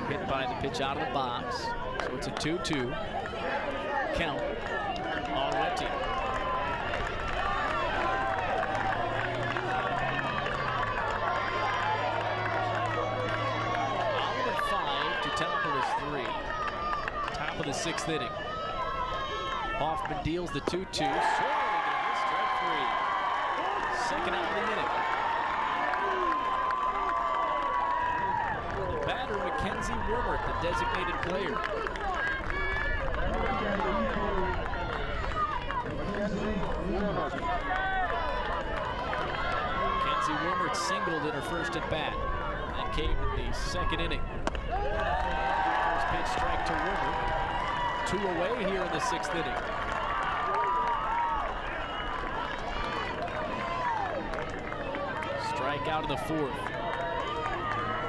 Hit by the pitch out of the box. So it's a 2-2 count on Wente. Alleman 5 to Teutopolis 3. Top of the 6th inning. Hoffman deals the 2-2. Swing and a miss, strike 3. Second out of the inning. Batter Mackenzie Wormert, the designated player. Mackenzie Wormert singled in her first at bat. That came in the second inning. First pitch strike to Wormert. 2 away here in the 6th inning. Strike out in the 4th.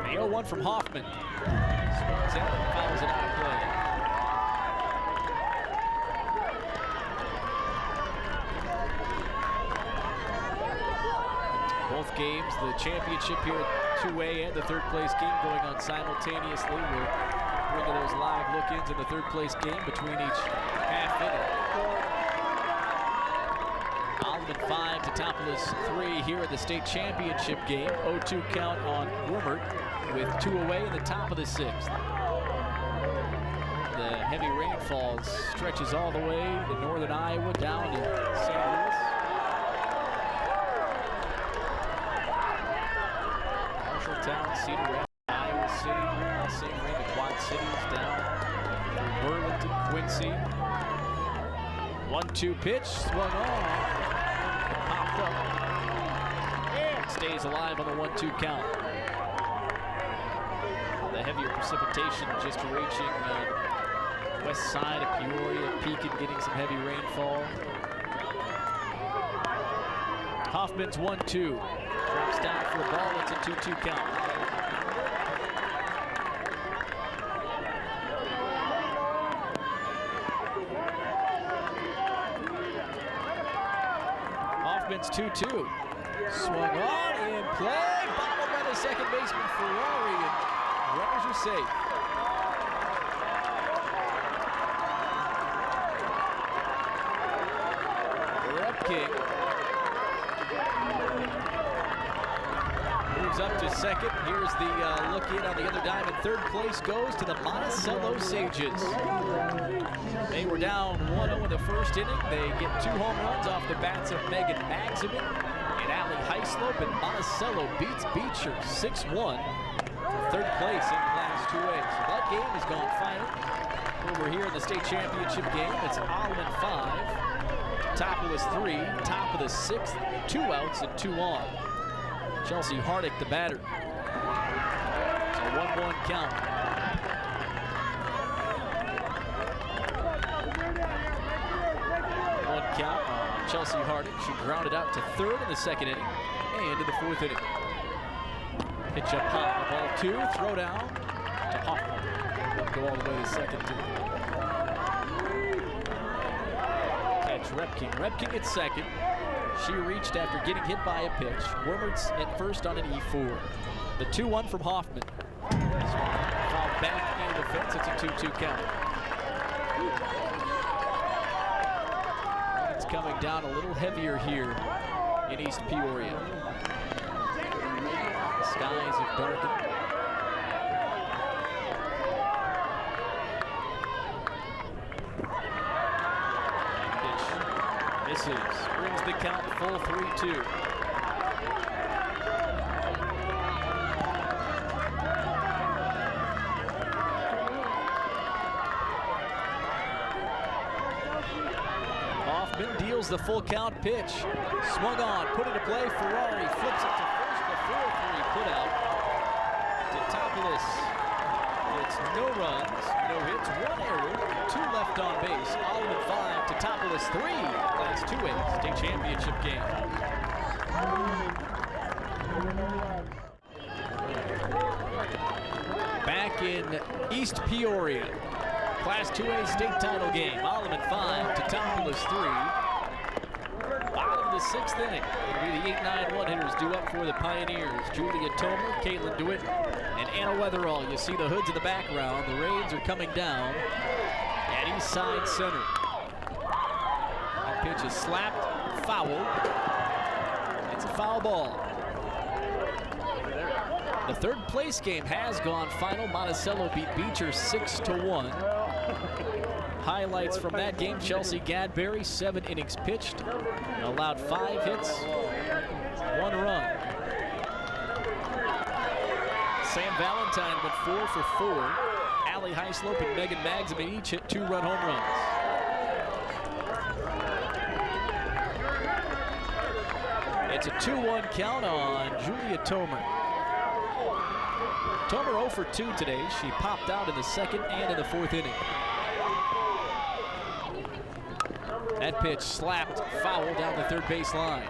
The 0-1 from Hoffman. Swings out and fouls it out of play. Both games, the championship here at 2A and the 3rd place game going on simultaneously. We'll bring you those live look-ins in the 3rd place game between each half inning. Alleman 5 to Topolis 3 here at the state championship game. 0-2 count on Wormert with 2 away in the top of the 6th. The heavy rainfall stretches all the way to northern Iowa down to St. Louis. Marshalltown, Cedar Rapids, Iowa City, same way the Quad Cities down through Burlington, Quincy. 1-2 pitch, swung on, popped up. Stays alive on the 1-2 count. The heavier precipitation just reaching west side of Peoria, Pekin getting some heavy rainfall. Hoffman's 1-2. Drops down for a ball, it's a 2-2 count. Hoffman's 2-2. Swung on in play, bobbled by the second baseman Ferrari, and runners are safe. Repking moves up to second. Here's the look in on the other diamond. 3rd place goes to the Monticello Sages. They were down 1-0 in the 1st inning. They get 2 home runs off the bats of Megan Maximin and Allie Heislop, and Monticello beats Beecher 6-1 for 3rd place in Class 2A. So that game has gone final. Over here in the state championship game, it's Alleman 5, Topolis 3, top of the 6th, 2 outs and 2 on. Chelsea Hardick, the batter. It's a 1-1 count. One count on Chelsea Hardick. She grounded out to 3rd in the 2nd inning and in the 4th inning. Pitch up high, ball 2, throw down to Hoffman. Won't go all the way to 2nd too. Catch Repking. Repking at 2nd. She reached after getting hit by a pitch. Wormert's at 1st on an E4. The 2-1 from Hoffman. Foul back into the fence. It's a 2-2 count. It's coming down a little heavier here in East Peoria. The skies have darkened. Pitch Misses. Brings the count full 3-2. Deals the full count pitch. Swung on, put into play. Ferrari flips it to first. The 4-3 put out. Teutopolis. It's no runs, no hits, 1 error, 2 left on base. Alleman 5, Teutopolis 3. Class 2A state championship game. Back in East Peoria. Class 2A state title game. Alleman 5, Teutopolis 3. Bottom of the 6th inning. It'll be the 8-9-1 hitters due up for the Pioneers. Julia Tomer, Caitlin DeWitt, and Anna Weatherall. You see the hoods in the background. The rains are coming down at East Side Center. That pitch is slapped, foul. It's a foul ball. The third place game has gone final. Monticello beat Beecher 6-1. Highlights from that game: Chelsea Gadberry, 7 innings pitched, allowed 5 hits, 1 run. Sam Valentine went 4 for 4. Allie Heislope and Megan Magsamen each hit 2-run home runs. It's a 2-1 count on Julia Tomer. Tomer 0 for 2 today. She popped out in the 2nd and in the 4th inning. That pitch slapped foul down the 3rd base line.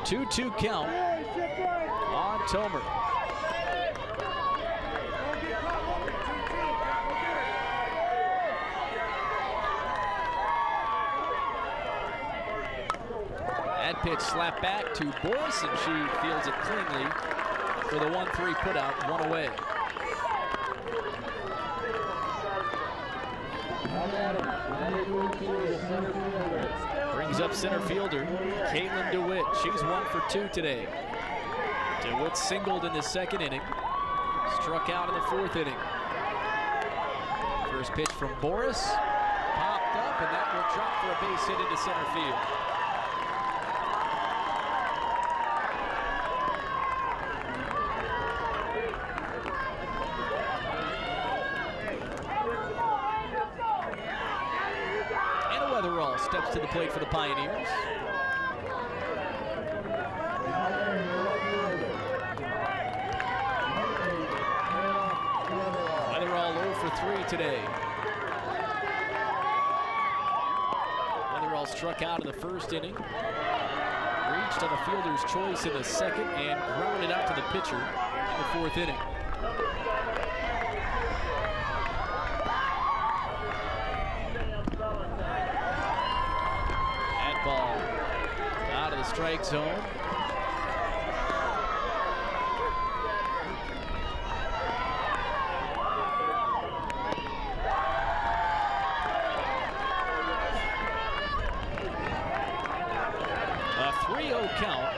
Two count on Tomer. That pitch slapped back to Boris, and she fields it cleanly for the 1-3 putout, 1 away. Brings up center fielder Caitlin DeWitt. She's 1 for 2 today. DeWitt singled in the 2nd inning, struck out in the 4th inning. First pitch from Boris, popped up, and that will drop for a base hit into center field. Steps to the plate for the Pioneers. Weatherall 0 for 3 today. Weatherall struck out in the 1st inning, reached on the fielder's choice in the 2nd, and grounded out to the pitcher in the 4th inning. Strike zone. A 3-0 count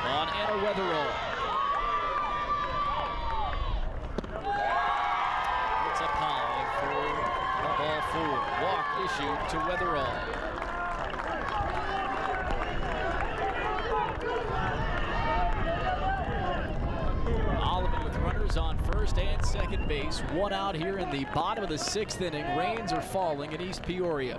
on Anna Weatherall. It's up high for ball 4. Walk issued to Weatherall. On 1st and 2nd base, 1 out here in the bottom of the 6th inning. Rains are falling in East Peoria.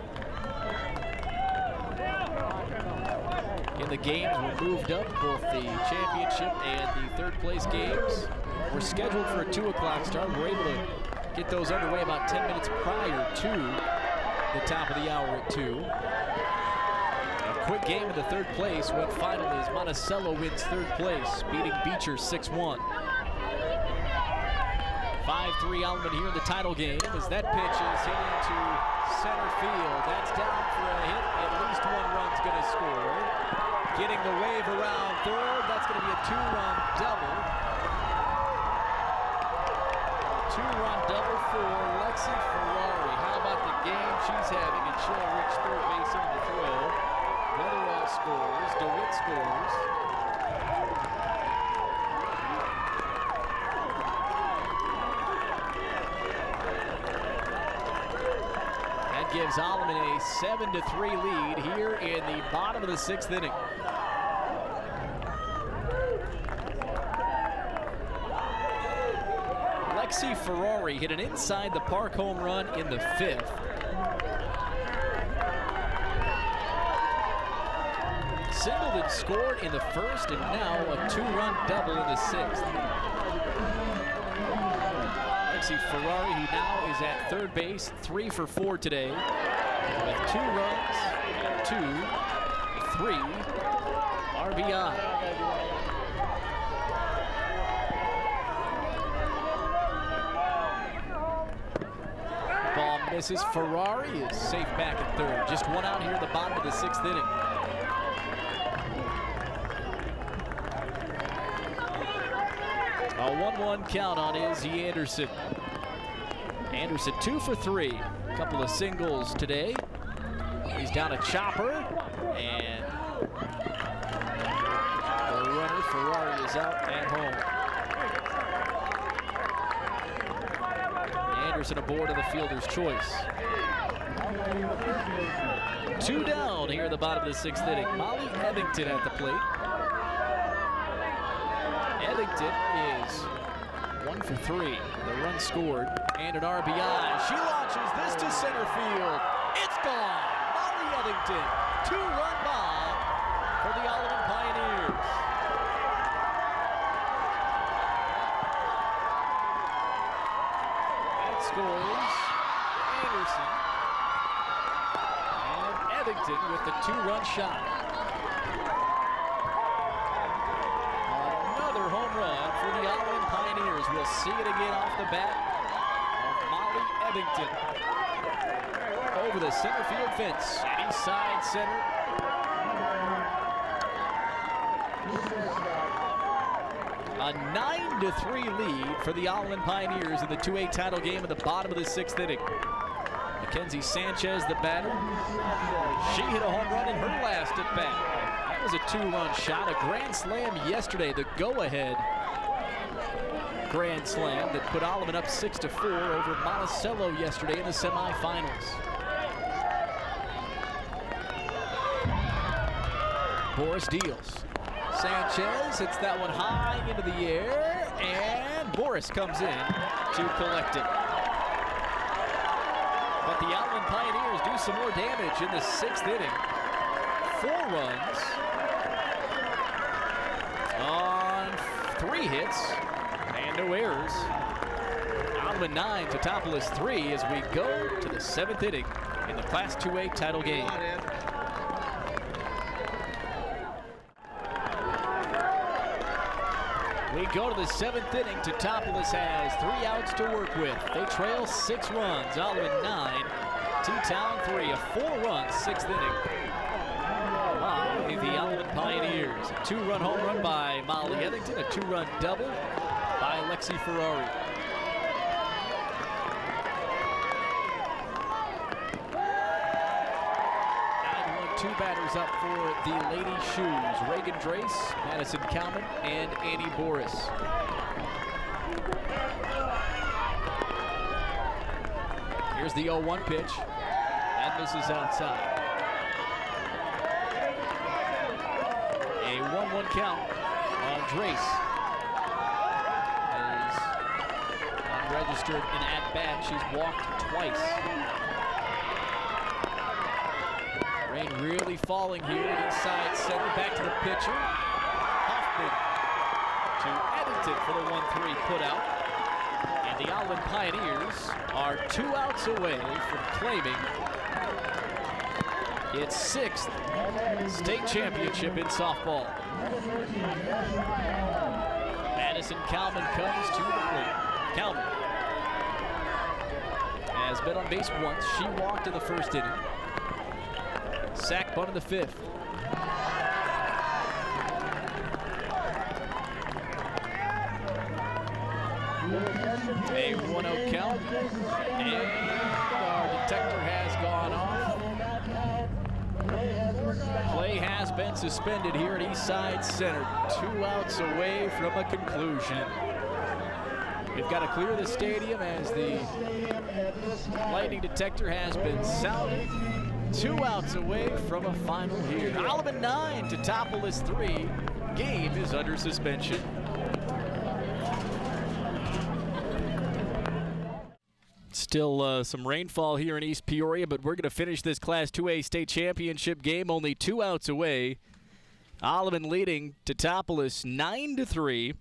In the games were moved up, both the championship and the 3rd place games were scheduled for a 2 o'clock start. We're able to get those underway about 10 minutes prior to the top of the hour at 2. A quick game in the 3rd place went final as Monticello wins 3rd place, beating Beecher 6-1. 5-3 Alman here in the title game as that pitch is hit into center field. That's down for a hit. At least 1 run's going to score. Getting the wave around 3rd. That's going to be a 2-run double. 2-run double for Lexi Ferrari. How about the game she's having? And she'll reach 3rd base on the throw. Weatherall scores. DeWitt scores. gives Alleman a 7-3 lead here in the bottom of the 6th inning. Lexi Ferrari hit an inside the park home run in the 5th. Singleton scored in the 1st, and now a 2-run double in the 6th. Lexi Ferrari, who now is at third base, 3 for 4 today, with 2 runs and 3 RBI. Ball misses. Ferrari is safe back at third. Just 1 out here at the bottom of the 6th inning. A 1-1 count on Izzy Anderson. Anderson 2 for 3. A couple of singles today. He's down a chopper, and the runner Ferrari is out at home. Anderson aboard of the fielder's choice. 2 down here at the bottom of the 6th inning. Molly Evington at the plate. Evington is 1 for 3. The run scored and an RBI. She launches this to center field. It's gone. Molly Evington, 2-run bomb for the Alleman Pioneers. That scores Anderson. And Evington with the 2-run shot. Another home run for the Alleman Pioneers. We'll see it again off the bat of Molly Evington. Over the center field fence, east side center. A 9-3 lead for the Alleman Pioneers in the 2A title game at the bottom of the 6th inning. Mackenzie Sanchez, the batter. She hit a home run in her last at bat. That was a 2-run shot, a grand slam yesterday, the go-ahead grand slam that put Alleman up 6-4 over Monticello yesterday in the semifinals. Boris deals. Sanchez hits that one high into the air, and Boris comes in to collect it. But the Alleman Pioneers do some more damage in the 6th inning. 4 runs on 3 hits and no errors. Alleman 9, Teutopolis 3 as we go to the 7th inning in the Class 2A title game. We go to the 7th inning. Teutopolis has 3 outs to work with. They trail 6 runs. Alleman 9, T-Town 3. A 4-run 6th inning by the Alleman Pioneers. A 2-run home run by Molly Evington. A 2-run double by Lexi Ferrari. Two batters up for the Lady Shoes. Reagan Drace, Madison Kalman, and Annie Boris. Here's the 0-1 pitch. That misses outside. A 1-1 count on Drace. Is unregistered in at-bat. She's walked twice. Rain really falling here at inside center. Back to the pitcher. Hoffman to Evington for the 1-3 putout. And the Alleman Pioneers are 2 outs away from claiming its 6th state championship in softball. Madison Kalman comes to the plate. Kalman has been on base once. She walked in the 1st inning. Sack bunt in the 5th. A 1-0 count. And our detector has gone off. Play has been suspended here at Eastside Center. 2 outs away from a conclusion. We've got to clear the stadium as the lightning detector has been sounded. 2 outs away from a final here. Alleman 9 to Topolis 3. Game is under suspension. Still some rainfall here in East Peoria, but we're going to finish this Class 2A state championship game only 2 outs away. Alleman leading Teutopolis 9-3.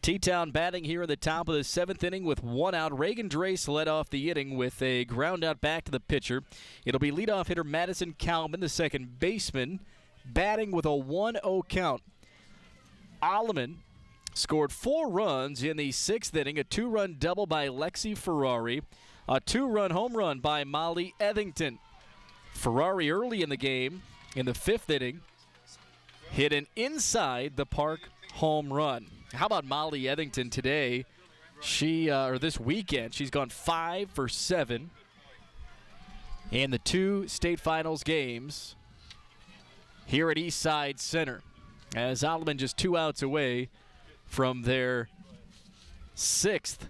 T-Town batting here in the top of the 7th inning with 1 out. Reagan Drace led off the inning with a ground out back to the pitcher. It'll be leadoff hitter Madison Kalman, the second baseman, batting with a 1-0 count. Alleman scored 4 runs in the 6th inning, a 2-run double by Lexi Ferrari, a 2-run home run by Molly Ethington. Ferrari early in the game, in the 5th inning, hit an inside the park home run. How about Molly Ethington today? Or this weekend, she's gone 5 for 7 in the 2 state finals games here at Eastside Center. As Alleman just 2 outs away from their 6th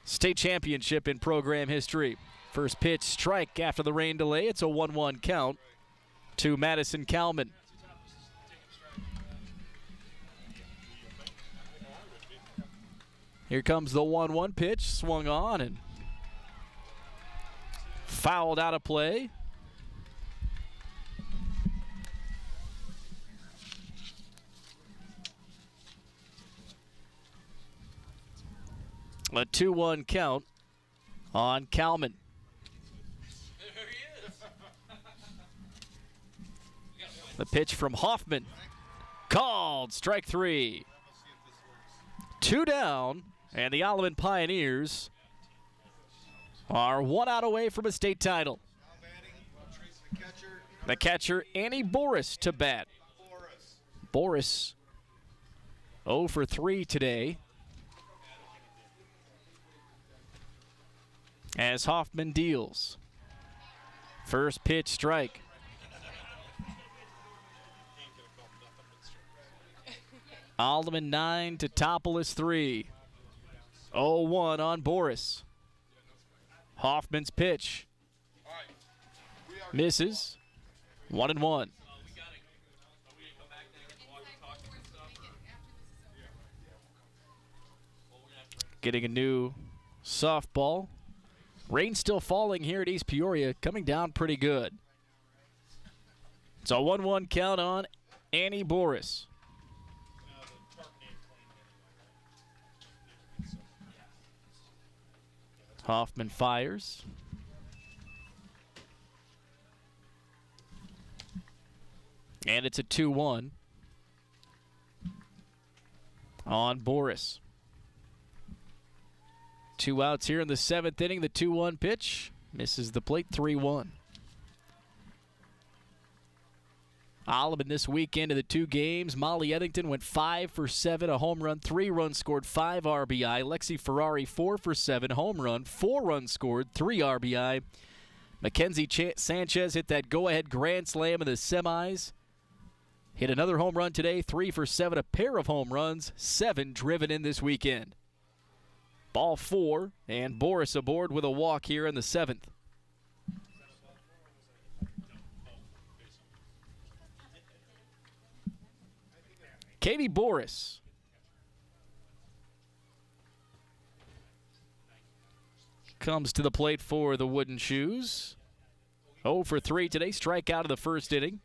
state championship in program history. First pitch, strike after the rain delay. It's a 1-1 count to Madison Kalman. Here comes the 1-1 pitch, swung on and fouled out of play. A 2-1 count on Kalman. The pitch from Hoffman. Called, strike 3. 2 down, and the Alleman Pioneers are 1 out away from a state title. The catcher, Annie Boris, to bat. Boris 0 for 3 today. As Hoffman deals. First pitch, strike. Alleman 9 to Topolis 3. 0-1 on Boris. Hoffman's pitch. Misses. 1-1. Getting a new softball. Rain still falling here at East Peoria, coming down pretty good. It's a 1-1 count on Annie Boris. Hoffman fires. And it's a 2-1 on Boris. 2 outs here in the 7th inning. The 2-1 pitch misses the plate. 3-1. Alleman this weekend in the 2 games. Molly Ethington went 5 for 7, a home run, 3 runs scored, 5 RBI. Lexi Ferrari 4 for 7, home run, 4 runs scored, 3 RBI. Mackenzie Sanchez hit that go-ahead grand slam in the semis. Hit another home run today, 3 for 7, a pair of home runs, 7 driven in this weekend. Ball 4, and Boris aboard with a walk here in the 7th. Katie Boris. Comes to the plate for the Wooden Shoes. 0 for 3 today, strikeout of the 1st inning.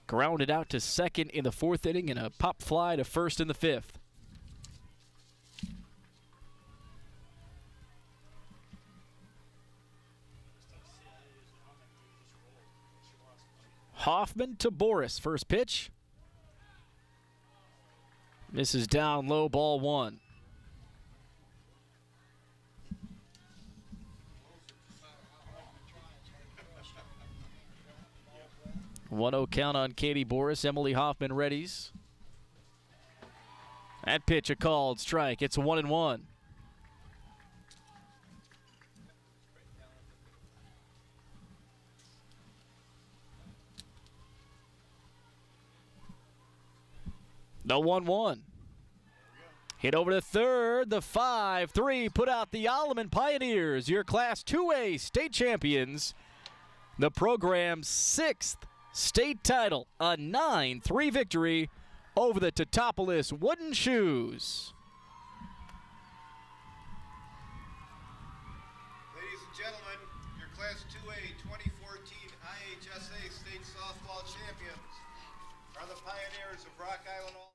Grounded out to 2nd in the 4th inning and a pop fly to 1st in the 5th. Hoffman to Boris. First pitch. Misses down low, ball 1. One-0 count on Katie Boris. Emily Hoffman readies. That pitch a called strike. It's 1-1. The 1-1. Hit over to third, the 5-3 put out the Alleman Pioneers, your Class 2A state champions. The program's 6th state title, a 9-3 victory over the Teutopolis Wooden Shoes. Ladies and gentlemen, your Class 2A 2014 IHSA state softball champions are the Pioneers of Rock Island.